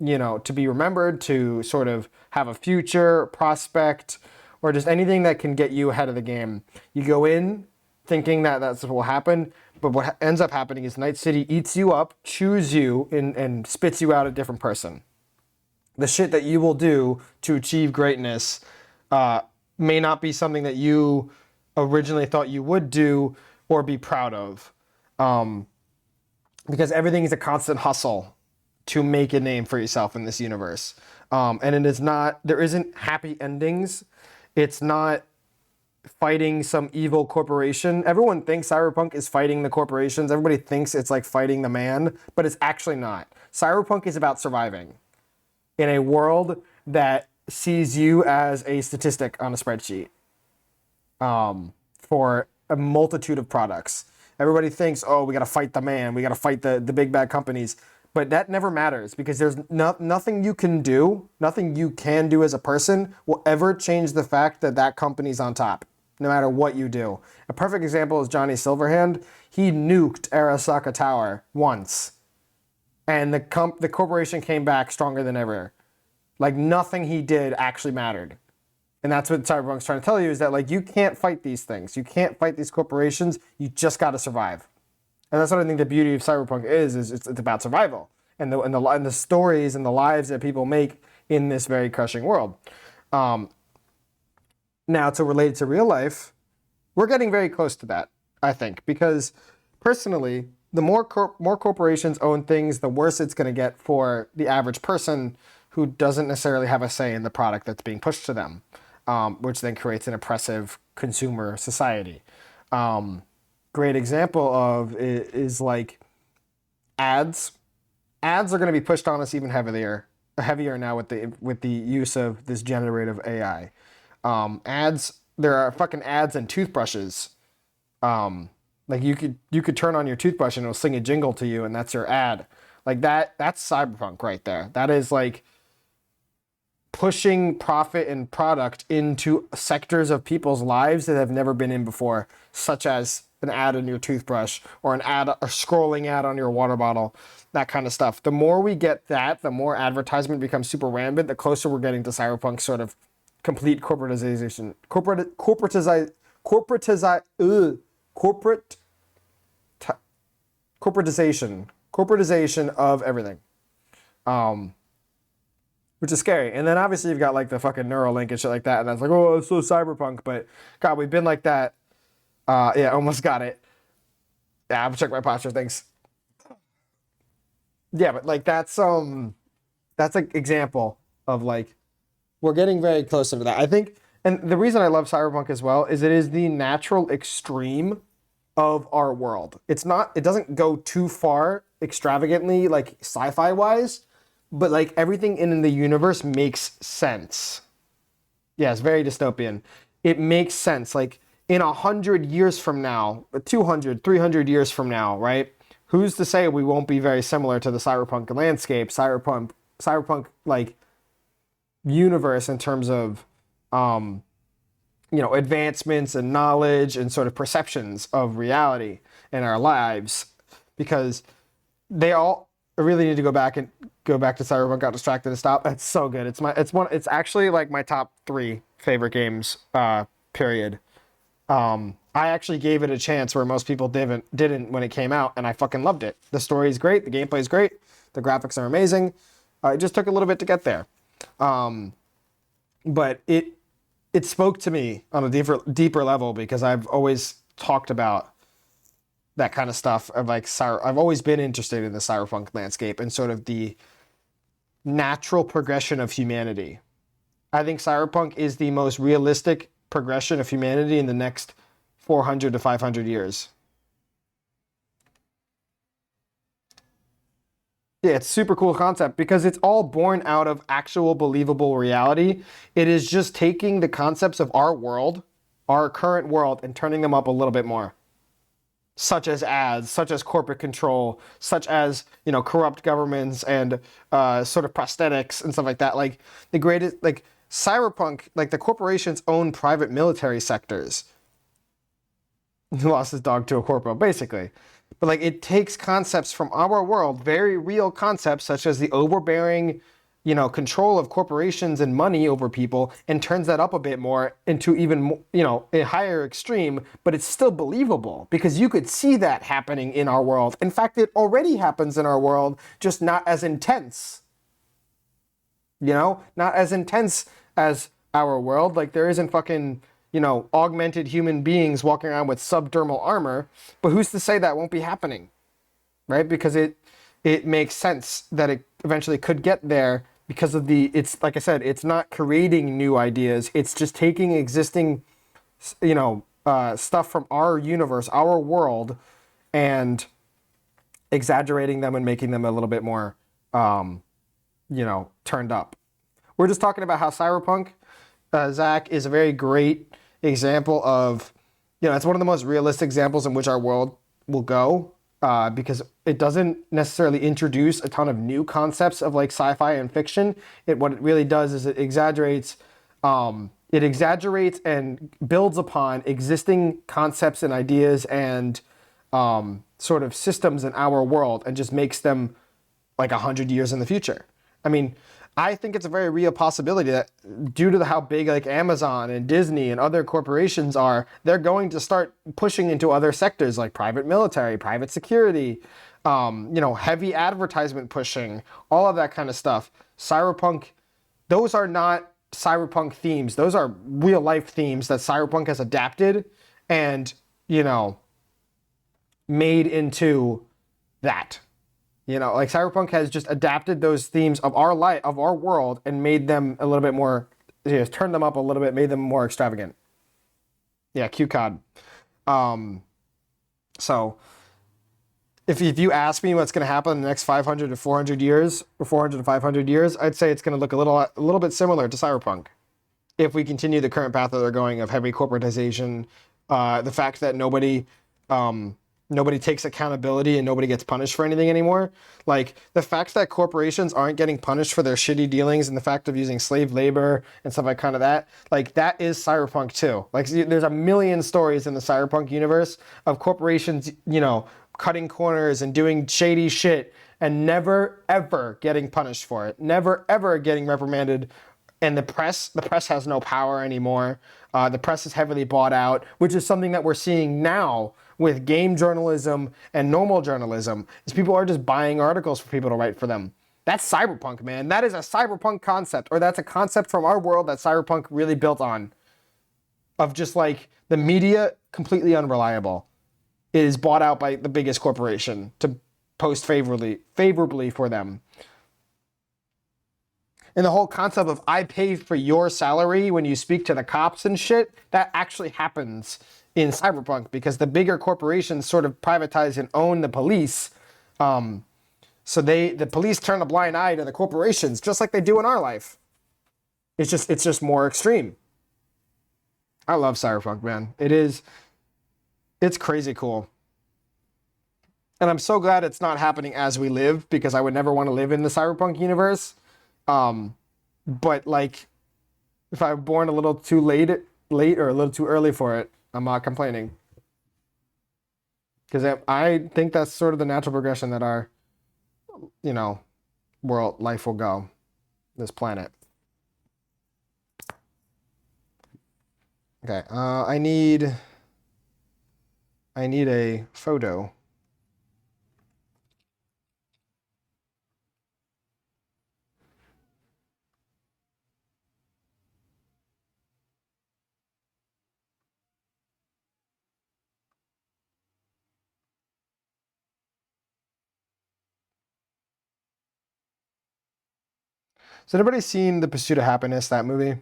to be remembered, to sort of have a future prospect, or just anything that can get you ahead of the game. You go in thinking that that's what will happen, but what ends up happening is Night City eats you up, chews you, and spits you out a different person. The shit that you will do to achieve greatness may not be something that you originally thought you would do or be proud of. Because everything is a constant hustle to make a name for yourself in this universe. And it is not, there isn't happy endings. It's not fighting some evil corporation. Everyone thinks Cyberpunk is fighting the corporations. Everybody thinks it's like fighting the man, but it's actually not. Cyberpunk is about surviving in a world that sees you as a statistic on a spreadsheet for a multitude of products. Everybody thinks, oh, we got to fight the man, we got to fight the big bad companies, but that never matters because there's nothing you can do, nothing you can do as a person will ever change the fact that that company's on top, no matter what you do. A perfect example is Johnny Silverhand. He nuked Arasaka Tower once, and the corporation came back stronger than ever. Like nothing he did actually mattered. And that's what Cyberpunk's trying to tell you, is that like you can't fight these things. You can't fight these corporations. You just got to survive. And that's what I think the beauty of Cyberpunk is it's about survival and the stories and the lives that people make in this very crushing world. Now, to relate it to real life, we're getting very close to that, I think, because personally, the more corporations own things, the worse it's going to get for the average person who doesn't necessarily have a say in the product that's being pushed to them, which then creates an oppressive consumer society. Great example of is like ads. Ads are going to be pushed on us even heavier now with the use of this generative AI. Ads, there are fucking ads and toothbrushes. Like you could turn on your toothbrush and it'll sing a jingle to you, and that's your ad. Like that's cyberpunk right there. That is like pushing profit and product into sectors of people's lives that have never been in before, such as an ad on your toothbrush or an ad, a scrolling ad on your water bottle, that kind of stuff. The more we get that, the more advertisement becomes super rampant, the closer we're getting to cyberpunk sort of complete corporatization. Corporatization of everything. Which is scary. And then obviously you've got like the fucking Neuralink and shit like that, and that's like, oh, it's so cyberpunk. But God, we've been like that. Yeah, almost got it. Yeah, I'm checking my posture. Thanks. Yeah, but like that's an example of like we're getting very close to that. I think And the reason I love cyberpunk as well is it is the natural extreme of our world. It's not, it doesn't go too far extravagantly, like sci-fi wise, but like everything in the universe makes sense. Yeah, it's very dystopian. It makes sense. Like in 100 years from now, 200, 300 years from now, right? Who's to say we won't be very similar to the cyberpunk landscape, cyberpunk like universe in terms of advancements and knowledge and sort of perceptions of reality in our lives, because they all I really need to go back to Cyberpunk. Got distracted to stop. It's so good. It's actually like my top three favorite games. Period. I actually gave it a chance where most people didn't when it came out, and I fucking loved it. The story is great. The gameplay is great. The graphics are amazing. It just took a little bit to get there. But it spoke to me on a deeper level because I've always talked about that kind of stuff of like I've always been interested in the cyberpunk landscape and sort of the natural progression of humanity. I think cyberpunk is the most realistic progression of humanity in the next 400 to 500 years. Yeah, it's a super cool concept because it's all born out of actual believable reality. It is just taking the concepts of our world, our current world, and turning them up a little bit more. Such as ads, such as corporate control, such as, corrupt governments and sort of prosthetics and stuff like that. Like the greatest, like cyberpunk, like the corporations own private military sectors. He lost his dog to a corpo, basically. But like it takes concepts from our world, very real concepts such as the overbearing, control of corporations and money over people, and turns that up a bit more into even, a higher extreme, but it's still believable because you could see that happening in our world. In fact, it already happens in our world, just not as intense. Not as intense as our world. Like there isn't fucking, augmented human beings walking around with subdermal armor, but who's to say that won't be happening, right? Because it makes sense that it eventually could get there because of it's like I said, it's not creating new ideas. It's just taking existing, stuff from our universe, our world, and exaggerating them and making them a little bit more, turned up. We're just talking about how cyberpunk, Zach, is a very great example of, it's one of the most realistic examples in which our world will go. Because it doesn't necessarily introduce a ton of new concepts of like sci-fi and fiction. What it really does is it exaggerates and builds upon existing concepts and ideas and sort of systems in our world and just makes them like 100 years in the future. I mean, I think it's a very real possibility that due to how big like Amazon and Disney and other corporations are, they're going to start pushing into other sectors like private military, private security, heavy advertisement pushing, all of that kind of stuff. Cyberpunk, those are not cyberpunk themes. Those are real life themes that cyberpunk has adapted and, made into that. Like cyberpunk has just adapted those themes of our life, of our world, and made them a little bit more, turned them up a little bit, made them more extravagant. Yeah, QCOD. So if you ask me what's going to happen in the next 500 to 400 years, or 400 to 500 years, I'd say it's going to look a little bit similar to cyberpunk. If we continue the current path that they're going of heavy corporatization, the fact that nobody takes accountability and nobody gets punished for anything anymore. Like the fact that corporations aren't getting punished for their shitty dealings and the fact of using slave labor and stuff like kind of that, like that is cyberpunk too. Like there's a million stories in the cyberpunk universe of corporations, cutting corners and doing shady shit and never ever getting punished for it. Never ever getting reprimanded. And the press has no power anymore. The press is heavily bought out, which is something that we're seeing now with game journalism and normal journalism, is people are just buying articles for people to write for them. That's cyberpunk, man. That is a cyberpunk concept, or that's a concept from our world that cyberpunk really built on. Of just like the media completely unreliable. It is bought out by the biggest corporation to post favorably for them. And the whole concept of I pay for your salary when you speak to the cops and shit, that actually happens in Cyberpunk because the bigger corporations sort of privatize and own the police. So the police turn a blind eye to the corporations, just like they do in our life. It's just more extreme. I love Cyberpunk, man. It's crazy cool. And I'm so glad it's not happening as we live because I would never want to live in the Cyberpunk universe. But like, if I was born a little too late or a little too early for it, I'm not complaining. Because I think that's sort of the natural progression that our, world life will go. This planet. Okay. I need a photo. Has anybody seen The Pursuit of Happiness, that movie?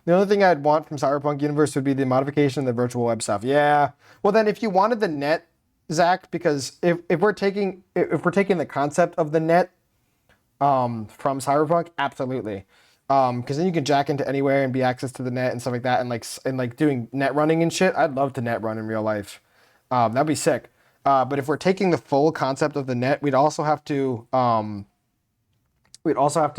The only thing I'd want from Cyberpunk Universe would be the modification of the virtual web stuff. Yeah. Well, then if you wanted the net, Zach, because if we're taking the concept of the net from Cyberpunk, absolutely. Because then you can jack into anywhere and be access to the net and stuff like that, and like doing net running and shit. I'd love to net run in real life. That'd be sick. But if we're taking the full concept of the net, we'd also have to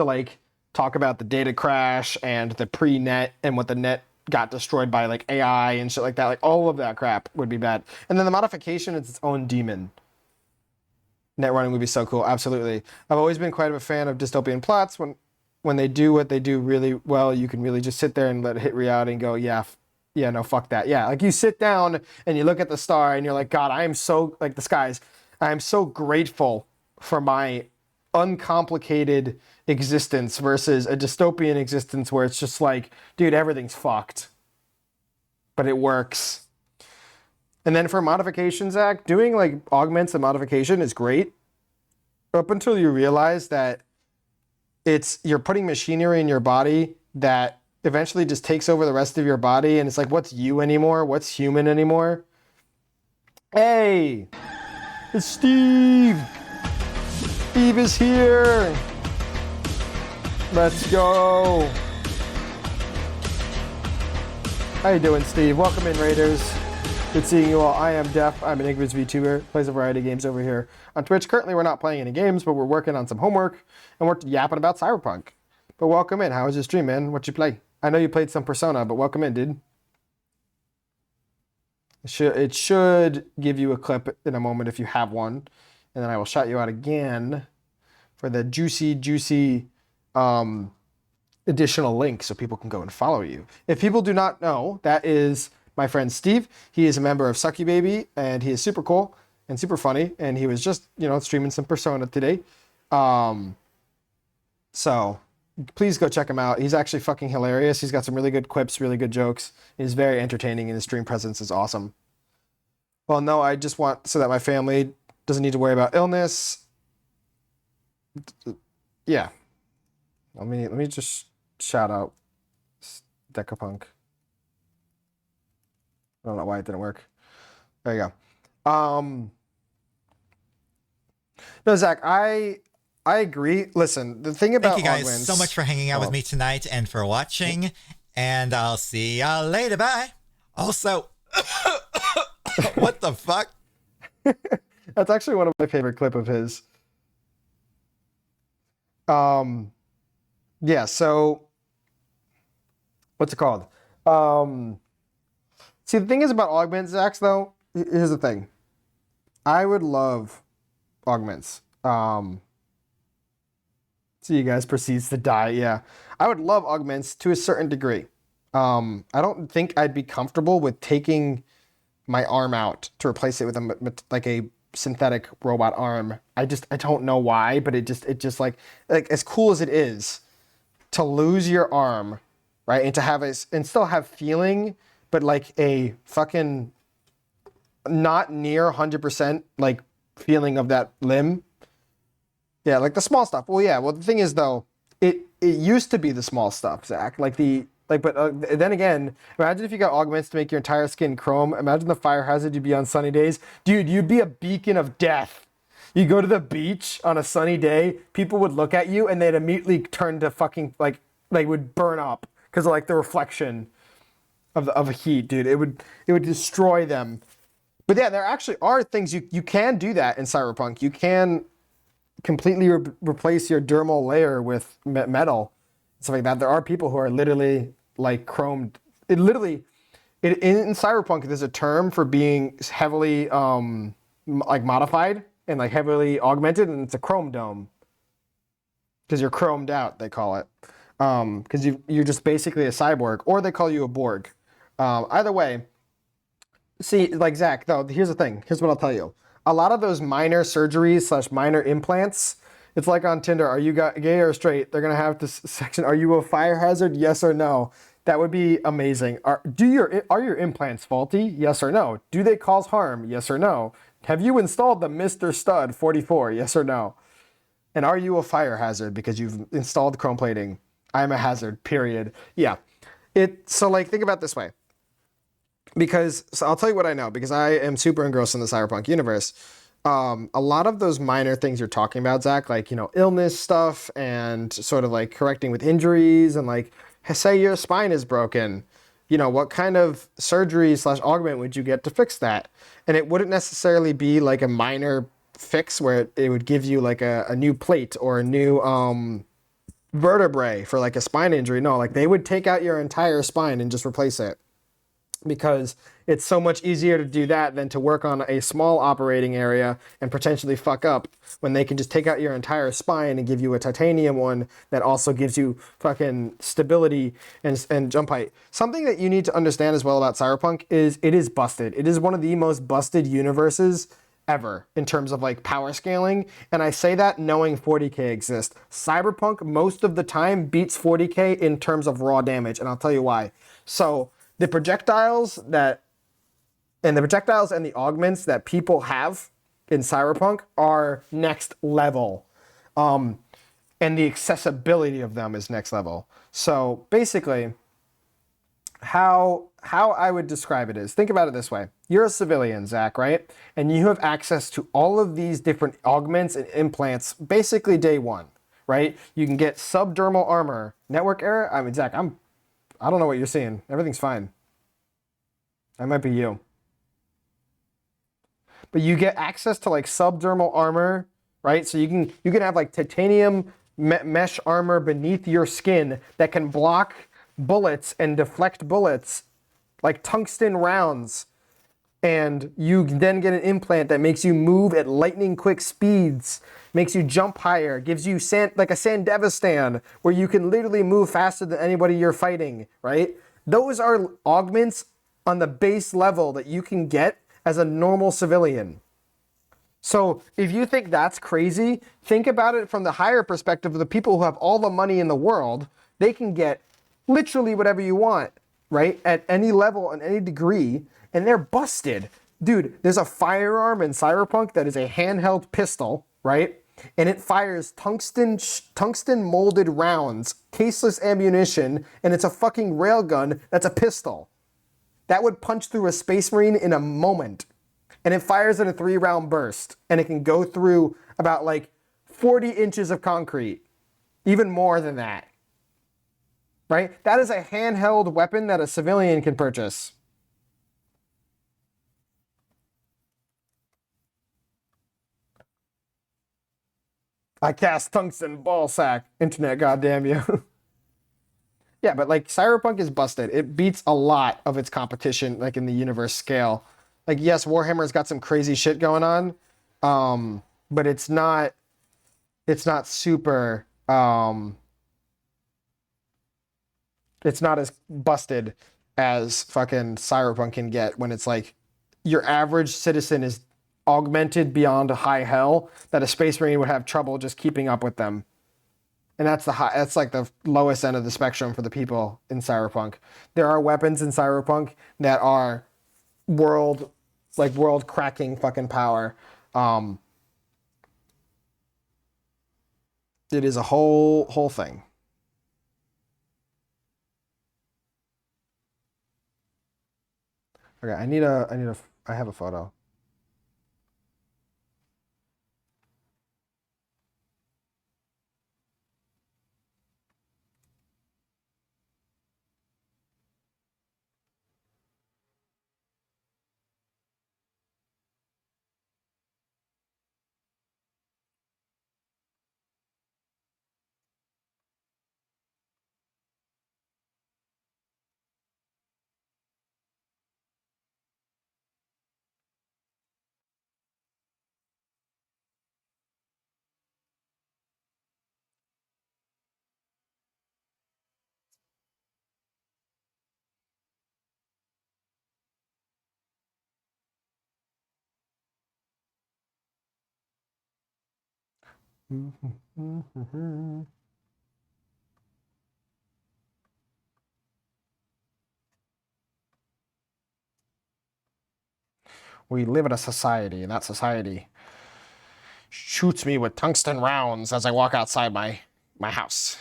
like talk about the data crash and the pre-net and what the net got destroyed by like AI and shit like that. Like all of that crap would be bad. And then the modification is its own demon. Net running would be so cool. Absolutely. I've always been quite a fan of dystopian plots. When they do what they do really well, you can really just sit there and let it hit reality and go, yeah, no, fuck that. Yeah, like you sit down and you look at the star and you're like, God, I am so, like the skies, I am so grateful for my uncomplicated existence versus a dystopian existence where it's just like, dude, everything's fucked. But it works. And then for modification, Zach, doing like augments and modification is great. Up until you realize that you're putting machinery in your body that eventually just takes over the rest of your body, and it's like, what's you anymore? What's human anymore? Hey, it's Steve. Steve is here. Let's go. How you doing, Steve? Welcome in, Raiders. Good seeing you all. I am Def. I'm an Ignorance VTuber. Plays a variety of games over here on Twitch. Currently, we're not playing any games, but we're working on some homework, and we're yapping about Cyberpunk. But welcome in. How was your stream, man? What'd you play? I know you played some Persona, but welcome in, dude. It should give you a clip in a moment if you have one, and then I will shout you out again for the juicy additional link so people can go and follow you. If people do not know, that is my friend Steve. He is a member of Sucky Baby, and he is super cool and super funny, and he was just, streaming some Persona today. So please go check him out. He's actually fucking hilarious. He's got some really good quips, really good jokes. He's very entertaining, and his stream presence is awesome. Well, no, I just want so that my family doesn't need to worry about illness. Yeah. Let me just shout out Decapunk. I don't know why it didn't work. There you go. No, Zach, I agree. Listen, the thing about thank you guys augments, so much for hanging out with me tonight and for watching, and I'll see y'all later. Bye. Also, what the fuck? That's actually one of my favorite clip of his. Yeah, so what's it called? See, the thing is about augments, Zach, though, here's the thing. I would love augments. See, you guys proceeds to die. Yeah, I would love augments to a certain degree. I don't think I'd be comfortable with taking my arm out to replace it with a synthetic robot arm. I don't know why, but it just like as cool as it is to lose your arm, right, and to have and still have feeling, but like a fucking not near 100% like feeling of that limb. Yeah, like the small stuff. Well, yeah. Well, the thing is though, it used to be the small stuff, Zach. But then again, imagine if you got augments to make your entire skin chrome. Imagine the fire hazard you'd be on sunny days, dude. You'd be a beacon of death. You go to the beach on a sunny day, people would look at you and they'd immediately turn to fucking like they would burn up because of like the reflection of a heat, dude. It would destroy them. But yeah, there actually are things you can do that in Cyberpunk. You can completely replace your dermal layer with metal, stuff like that. There are people who are literally like chromed. In Cyberpunk, there's a term for being heavily like modified and like heavily augmented, and it's a chrome dome because you're chromed out. They call it because you're just basically a cyborg, or they call you a Borg. Either way, see, like Zach, though, here's the thing. Here's what I'll tell you. A lot of those minor surgeries / minor implants, it's like on Tinder. Are you gay or straight? They're going to have this section. Are you a fire hazard? Yes or no? That would be amazing. Are your implants faulty? Yes or no? Do they cause harm? Yes or no? Have you installed the Mr. Stud 44? Yes or no? And are you a fire hazard because you've installed chrome plating? I'm a hazard, period. Yeah. So like, think about it this way. So I'll tell you what I know, because I am super engrossed in the cyberpunk universe. A lot of those minor things you're talking about, Zach, like, illness stuff and sort of like correcting with injuries and like, say your spine is broken, what kind of surgery / augment would you get to fix that? And it wouldn't necessarily be like a minor fix where it would give you like a new plate or a new vertebrae for like a spine injury. No, like they would take out your entire spine and just replace it, because it's so much easier to do that than to work on a small operating area and potentially fuck up, when they can just take out your entire spine and give you a titanium one that also gives you fucking stability and jump height. Something that you need to understand as well about Cyberpunk is it is busted. It is one of the most busted universes ever in terms of like power scaling. And I say that knowing 40k exists. Cyberpunk most of the time beats 40k in terms of raw damage, and I'll tell you why. So the projectiles and the augments that people have in Cyberpunk are next level. And the accessibility of them is next level. So basically, how I would describe it is, think about it this way. You're a civilian, Zach, right? And you have access to all of these different augments and implants basically day one, right? You can get subdermal armor. Network error? I mean, Zach, I don't know what you're seeing. Everything's fine. That might be you. But you get access to like subdermal armor, right? So you can have like titanium mesh armor beneath your skin that can block bullets and deflect bullets like tungsten rounds. And you then get an implant that makes you move at lightning quick speeds, makes you jump higher, gives you like a Sandevistan, where you can literally move faster than anybody you're fighting, right? Those are augments on the base level that you can get as a normal civilian. So if you think that's crazy, think about it from the higher perspective of the people who have all the money in the world. They can get literally whatever you want, right? At any level and any degree, and they're busted. Dude, there's a firearm in Cyberpunk that is a handheld pistol, right? And it fires tungsten molded rounds, caseless ammunition, and it's a fucking railgun that's a pistol. That would punch through a Space Marine in a moment. And it fires in a 3-round burst. And it can go through about like 40 inches of concrete. Even more than that. Right? That is a handheld weapon that a civilian can purchase. I cast tungsten ball sack. Internet, goddamn you. Yeah, but like Cyberpunk is busted. It beats a lot of its competition, like in the universe scale. Like, yes, Warhammer's got some crazy shit going on, but it's not super. It's not as busted as fucking Cyberpunk can get, when it's like your average citizen is augmented beyond a high hell that a Space Marine would have trouble just keeping up with them. And that's like the lowest end of the spectrum for the people in Cyberpunk. There are weapons in Cyberpunk that are world cracking fucking power. It is a whole thing. Okay, I have a photo. We live in a society, and that society shoots me with tungsten rounds as I walk outside my house.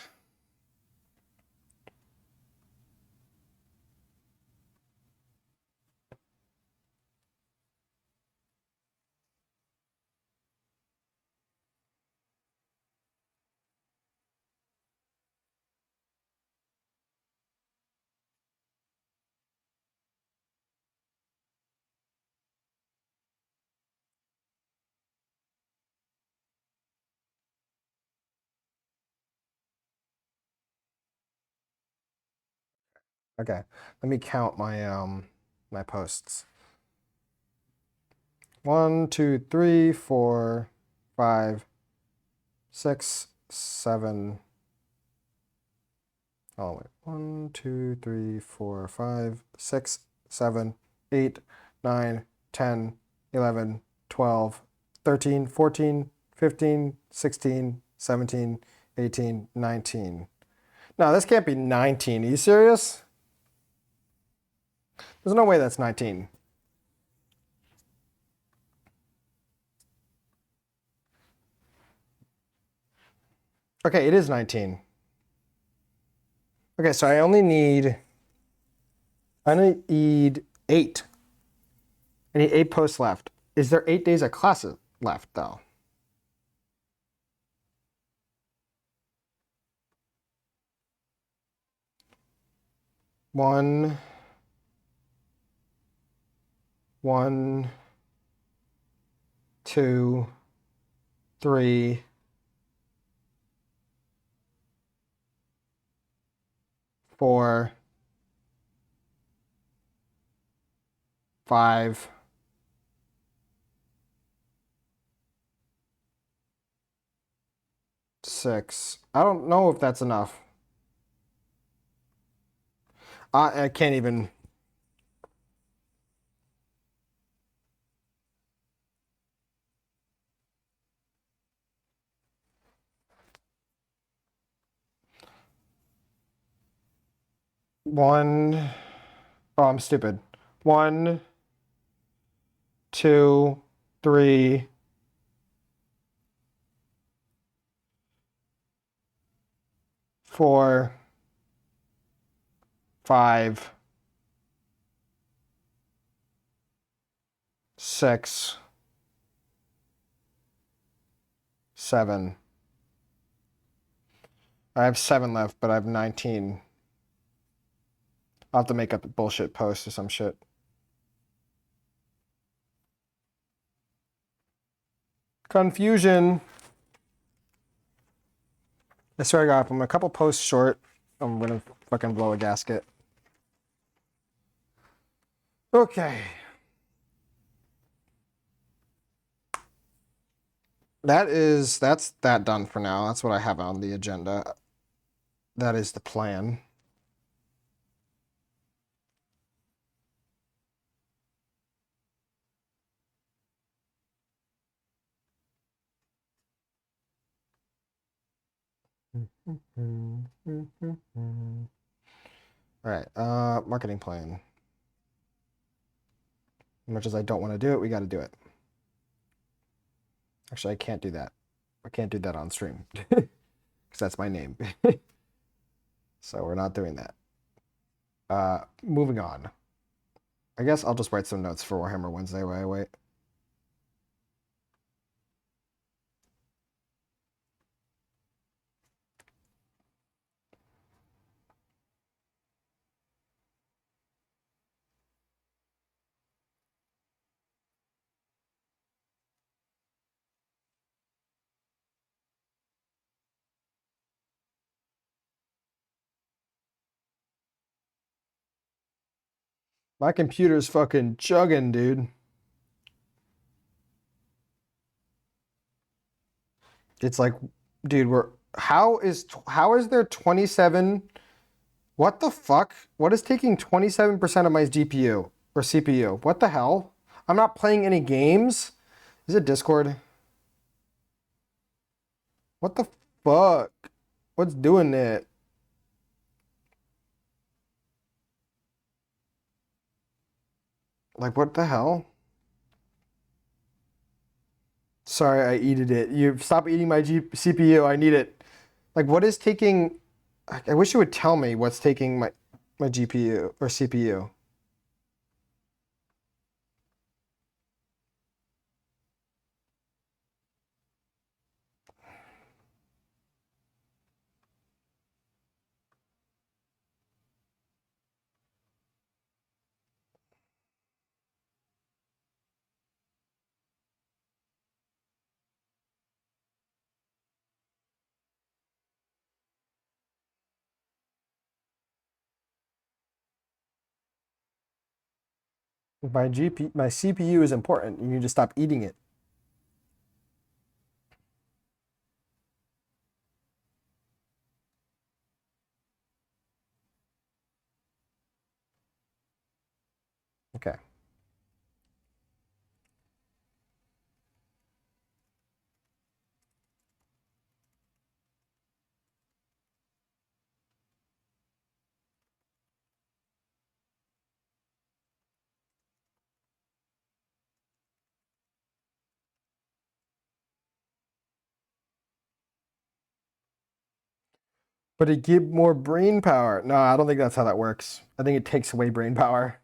Okay, let me count my posts. 1, 2, 3, 4, 5, 6, 7. Oh wait. 1, 2, 3, 4, 5, 6, 7, 8, 9, 10, 11, 12, 13, 14, 15, 16, 17, 18, 19. No, this can't be 19. Are you serious? There's no way that's 19. Okay, it is 19. Okay, so I only need 8. I need 8 posts left. Is there 8 days of classes left though? 1, 1, 2, 3, 4, 5, 6. I don't know if that's enough. I can't even. One. Oh, I'm stupid. 1, 2, 3, 4, 5, 6, 7. I have 7 left, but I have 19. I'll have to make up a bullshit post or some shit. Confusion. I swear to God, if I'm a couple posts short, I'm gonna fucking blow a gasket. Okay. That's that done for now. That's what I have on the agenda. That is the plan. All right, marketing plan. As much as I don't want to do it, we got to do it. Actually, I can't do that. I can't do that on stream. because that's my name. So we're not doing that. Moving on. I guess I'll just write some notes for Warhammer Wednesday while I wait. My computer's fucking chugging, dude. It's like, dude, how is there 27? What the fuck? What is taking 27% of my GPU or CPU? What the hell? I'm not playing any games. Is it Discord? What the fuck? What's doing it? Like, what the hell? Sorry, I eated it. You stop eating my CPU. I need it. Like, what is taking? I wish you would tell me what's taking my GPU or CPU. My CPU is important. You need to stop eating it. Okay. But it give more brain power. No, I don't think that's how that works. I think it takes away brain power.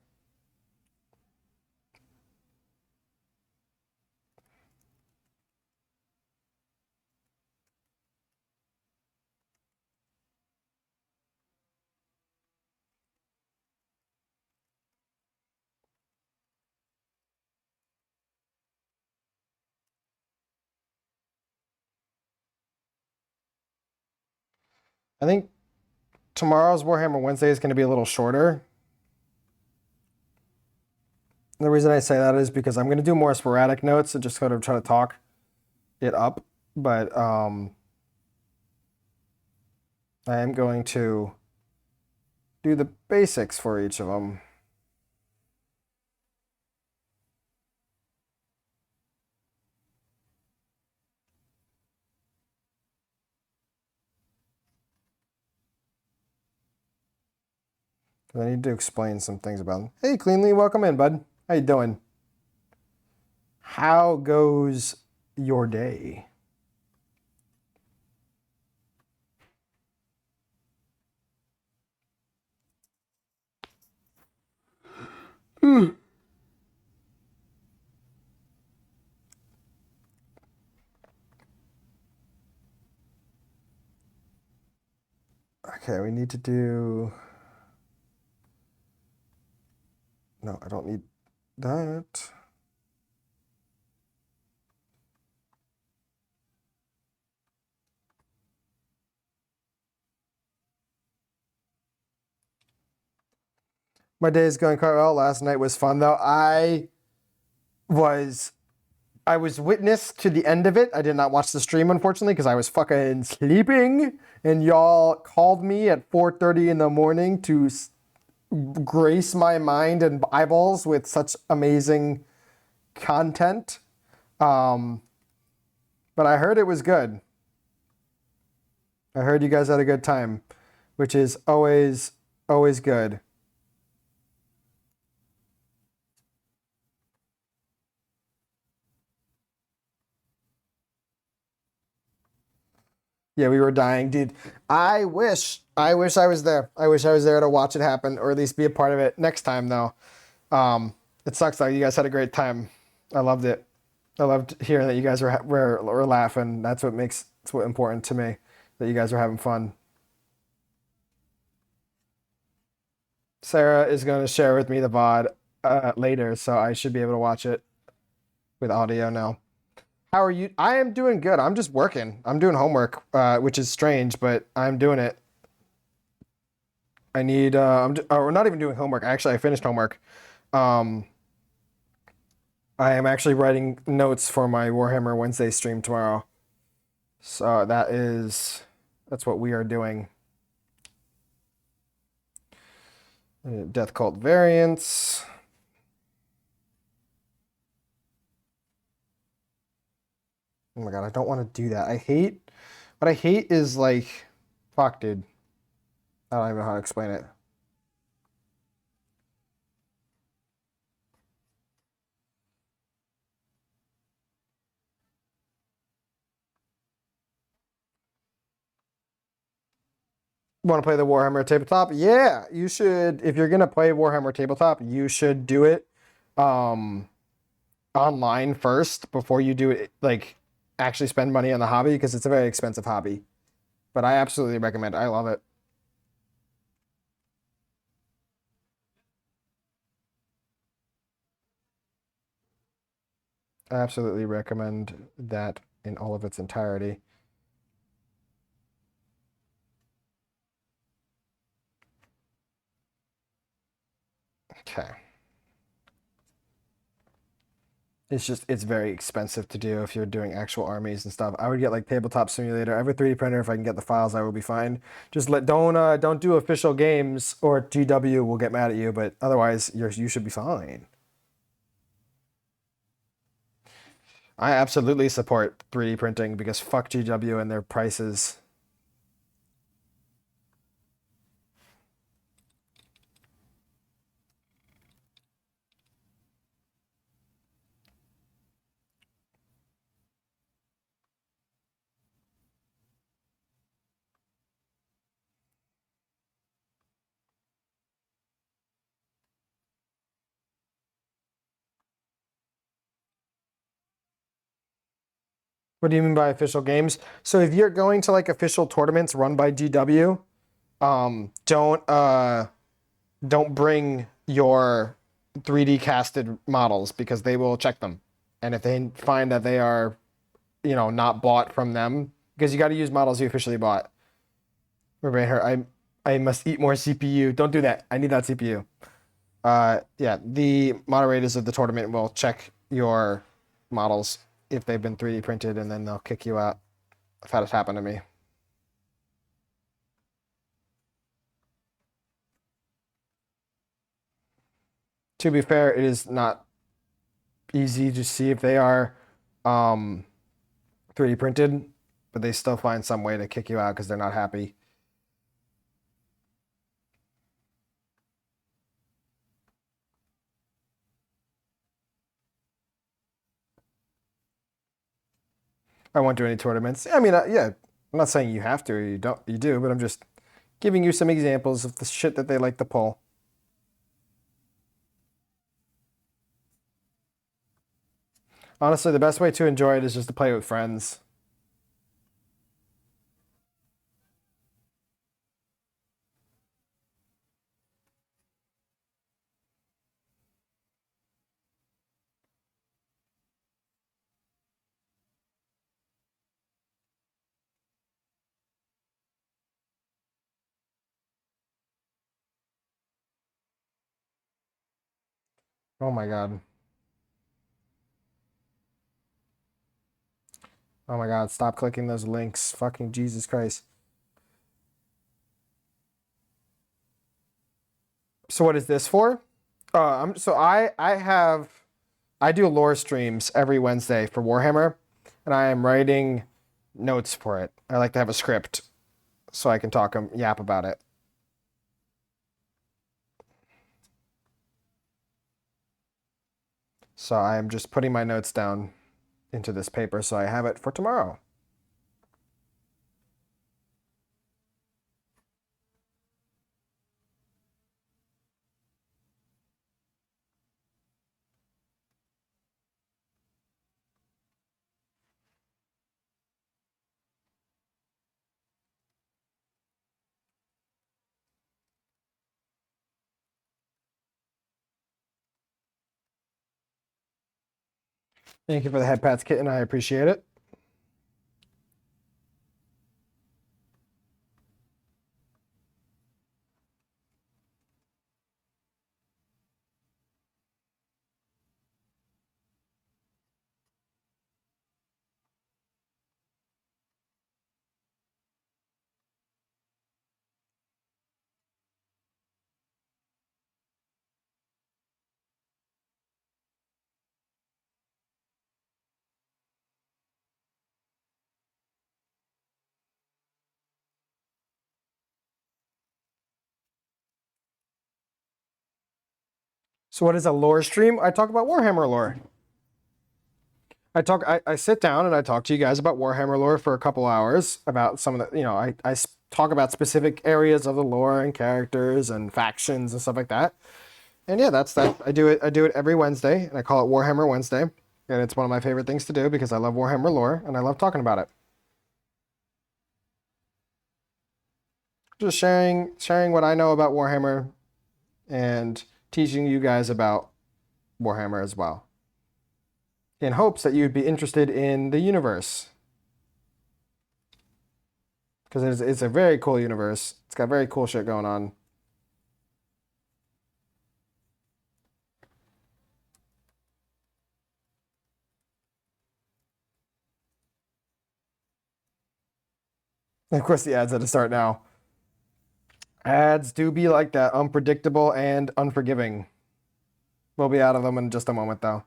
I think tomorrow's Warhammer Wednesday is going to be a little shorter. The reason I say that is because I'm going to do more sporadic notes and just sort of try to talk it up. But I am going to do the basics for each of them. I need to explain some things about them. Hey, Cleanly, welcome in, bud. How you doing? How goes your day? Okay, we need to do... No, I don't need that. My day is going quite well. Last night was fun, though. Was witness to the end of it. I did not watch the stream, unfortunately, because I was fucking sleeping. And y'all called me at 4:30 in the morning to grace my mind and eyeballs with such amazing content. But I heard it was good. I heard you guys had a good time, which is always, always good. Yeah, we were dying, dude. I wish I was there. I wish I was there to watch it happen, or at least be a part of it next time, though. It sucks though. You guys had a great time. I loved it. I loved hearing that you guys were laughing. That's what important to me. That you guys were having fun. Sarah is going to share with me the VOD later, so I should be able to watch it with audio now. How are you? I am doing good. I'm just working. I'm doing homework, which is strange, but I'm doing it. I need. We're not even doing homework. Actually, I finished homework. Um, I am actually writing notes for my Warhammer Wednesday stream tomorrow. So that's what we are doing. Death Cult variants. Oh my god, I don't want to do that. What I hate is like, fuck, dude. I don't even know how to explain it. Want to play the Warhammer tabletop? Yeah, you should. If you're gonna play Warhammer tabletop, you should do it um, online first before you do it. Like, actually spend money on the hobby because it's a very expensive hobby. But I absolutely recommend it. I love it. I absolutely recommend that in all of its entirety. Okay. It's very expensive to do if you're doing actual armies and stuff. I would get like Tabletop Simulator. I have a 3D printer. If I can get the files, I will be fine. Just don't do official games or GW will get mad at you, but otherwise you should be fine. I absolutely support 3D printing because fuck GW and their prices. What do you mean by official games? So if you're going to like official tournaments run by GW, don't bring your 3D casted models because they will check them. And if they find that they are, not bought from them, because you got to use models you officially bought. Everybody heard, I must eat more CPU. Don't do that. I need that CPU. Yeah, the moderators of the tournament will check your models if they've been 3D printed, and then they'll kick you out. I've had it happen to me. To be fair, it is not easy to see if they are 3D printed, but they still find some way to kick you out because they're not happy. I won't do any tournaments. I mean, yeah, I'm not saying you have to or you do, but I'm just giving you some examples of the shit that they like to pull. Honestly, the best way to enjoy it is just to play with friends. Oh my god. Oh my god, stop clicking those links. Fucking Jesus Christ. So what is this for? I do lore streams every Wednesday for Warhammer, and I am writing notes for it. I like to have a script so I can yap about it. So I am just putting my notes down into this paper so I have it for tomorrow. Thank you for the head pats, kitten. I appreciate it. So what is a lore stream? I talk about Warhammer lore. I sit down and I talk to you guys about Warhammer lore for a couple hours about some of the, I talk about specific areas of the lore and characters and factions and stuff like that. And yeah, that's that. I do it every Wednesday, and I call it Warhammer Wednesday. And it's one of my favorite things to do because I love Warhammer lore and I love talking about it. Just sharing what I know about Warhammer and teaching you guys about Warhammer as well. In hopes that you'd be interested in the universe. Because it's a very cool universe. It's got very cool shit going on. And of course, the ads had to start now. Ads do be like that, unpredictable and unforgiving. We'll be out of them in just a moment, though.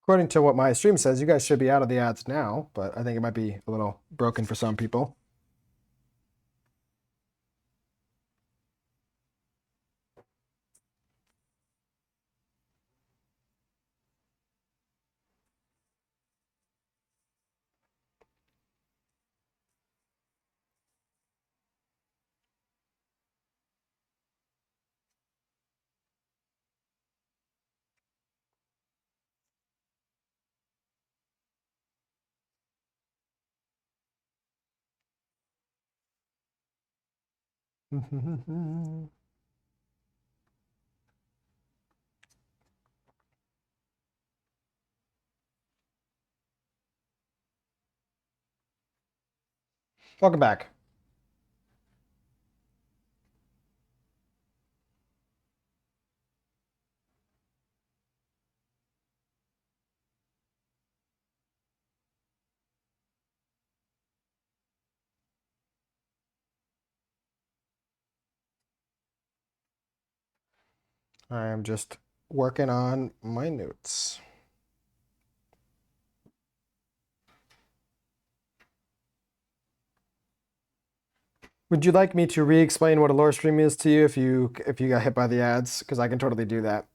According to what my stream says, you guys should be out of the ads now, but I think it might be a little broken for some people. Welcome back. I am just working on my notes. Would you like me to re-explain what a lore stream is to you if you got hit by the ads? Because I can totally do that.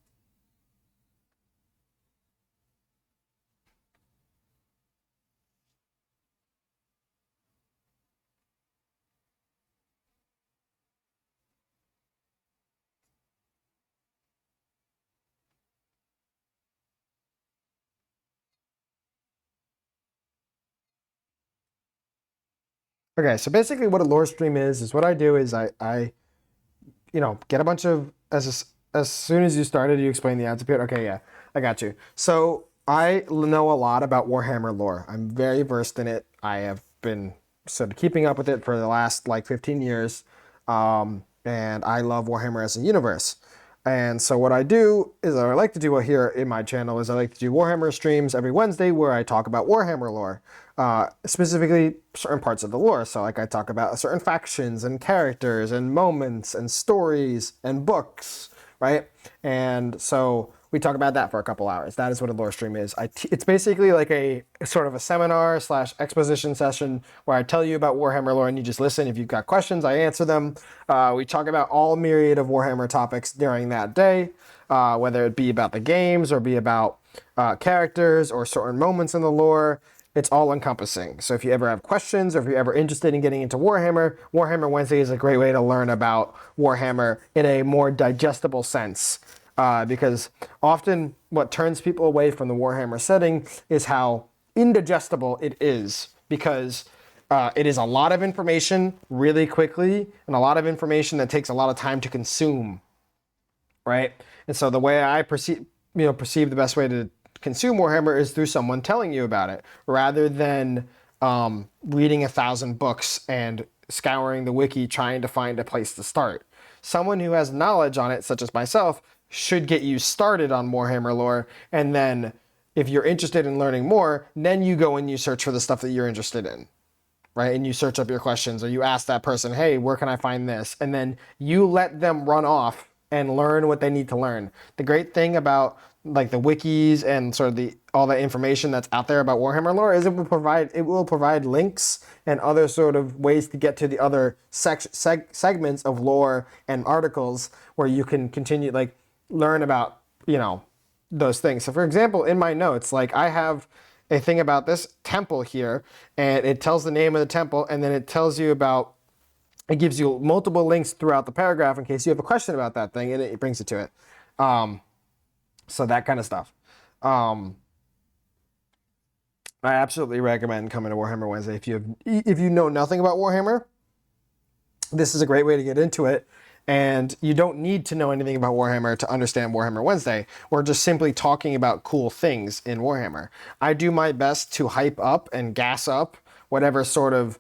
Okay, so basically what a lore stream is what I do is I get a bunch of as soon as you started, you explain the ads appeared. Okay, yeah, I got you. So I know a lot about Warhammer lore. I'm very versed in it. I have been sort of keeping up with it for the last like 15 years, and I love Warhammer as a universe. And so what I do is I like to do here in my channel is I like to do Warhammer streams every Wednesday where I talk about Warhammer lore, specifically certain parts of the lore. So like I talk about certain factions and characters and moments and stories and books, right? And so we talk about that for a couple hours. That is what a lore stream is. It's basically like a sort of a seminar / exposition session where I tell you about Warhammer lore and you just listen. If you've got questions, I answer them. We talk about all myriad of Warhammer topics during that day, whether it be about the games or be about characters or certain moments in the lore. It's all encompassing. So if you ever have questions or if you're ever interested in getting into Warhammer, Warhammer Wednesday is a great way to learn about Warhammer in a more digestible sense. Because often what turns people away from the Warhammer setting is how indigestible it is, because it is a lot of information really quickly and a lot of information that takes a lot of time to consume, right? And so the way I perceive the best way to consume Warhammer is through someone telling you about it, rather than reading 1,000 books and scouring the wiki trying to find a place to start. Someone who has knowledge on it, such as myself, should get you started on Warhammer lore, and then if you're interested in learning more, then you go and you search for the stuff that you're interested in, right? And you search up your questions, or you ask that person, hey, where can I find this? And then you let them run off and learn what they need to learn. The great thing about like the wikis and sort of all the information that's out there about Warhammer lore is it will provide links and other sort of ways to get to the other segments of lore and articles where you can continue like learn about those things. So for example, in my notes, like I have a thing about this temple here, and it tells the name of the temple, and then it tells you about, it gives you multiple links throughout the paragraph in case you have a question about that thing, and it brings it to it. So that kind of stuff. I absolutely recommend coming to Warhammer Wednesday. If you know nothing about Warhammer, this is a great way to get into it. And you don't need to know anything about Warhammer to understand Warhammer Wednesday. We're just simply talking about cool things in Warhammer. I do my best to hype up and gas up whatever sort of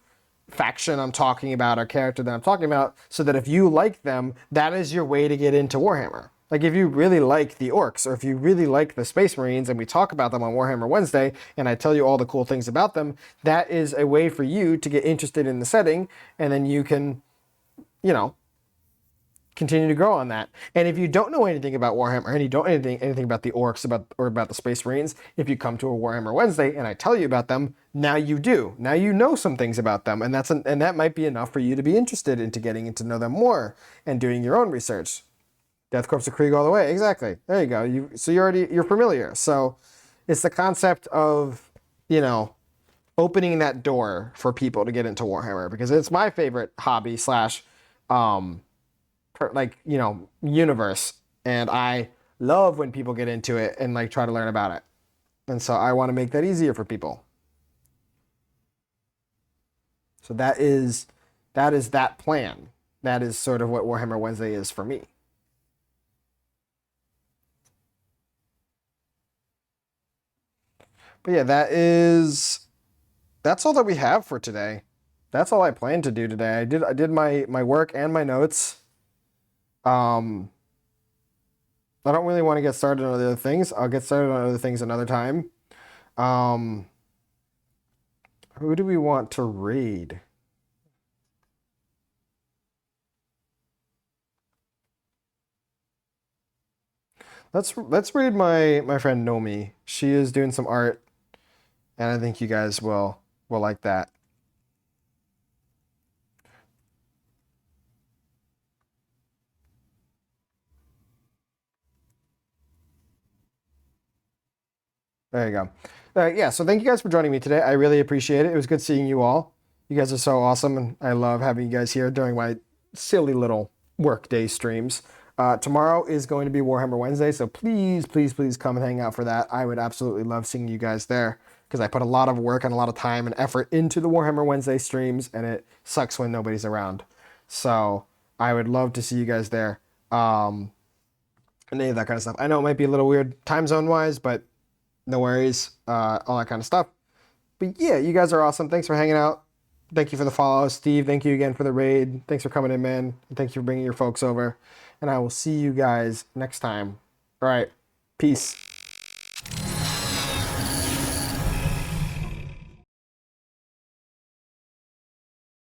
faction I'm talking about or character that I'm talking about, so that if you like them, that is your way to get into Warhammer. Like if you really like the orcs, or if you really like the Space Marines, and we talk about them on Warhammer Wednesday, and I tell you all the cool things about them, that is a way for you to get interested in the setting, and then you can, continue to grow on that. And if you don't know anything about Warhammer, and you don't know anything about the orcs or about the Space Marines, if you come to a Warhammer Wednesday and I tell you about them, now you do. Now you know some things about them, and that might be enough for you to be interested into getting to know them more and doing your own research. Death Corps of Krieg all the way. Exactly. There you go. You're familiar. So it's the concept of, opening that door for people to get into Warhammer, because it's my favorite hobby / universe, and I love when people get into it and like try to learn about it. And so I want to make that easier for people. So that is that plan. That is sort of what Warhammer Wednesday is for me. But yeah, that's all that we have for today. That's all I plan to do today. I did my work and my notes. I don't really want to get started on other things. I'll get started on other things another time. Who do we want to raid? let's read my friend Nomi. She is doing some art, and I think you guys will like that. There you go. Yeah, so thank you guys for joining me today. I really appreciate it. It was good seeing you all. You guys are so awesome, and I love having you guys here during my silly little workday streams. Tomorrow is going to be Warhammer Wednesday, so please, please, please come and hang out for that. I would absolutely love seeing you guys there because I put a lot of work and a lot of time and effort into the Warhammer Wednesday streams, and it sucks when nobody's around. So I would love to see you guys there. And any of that kind of stuff. I know it might be a little weird time zone wise, but no worries, all that kind of stuff. But yeah, you guys are awesome. Thanks for hanging out. Thank you for the follow. Steve, thank you again for the raid. Thanks for coming in, man. And thank you for bringing your folks over. And I will see you guys next time. All right. Peace.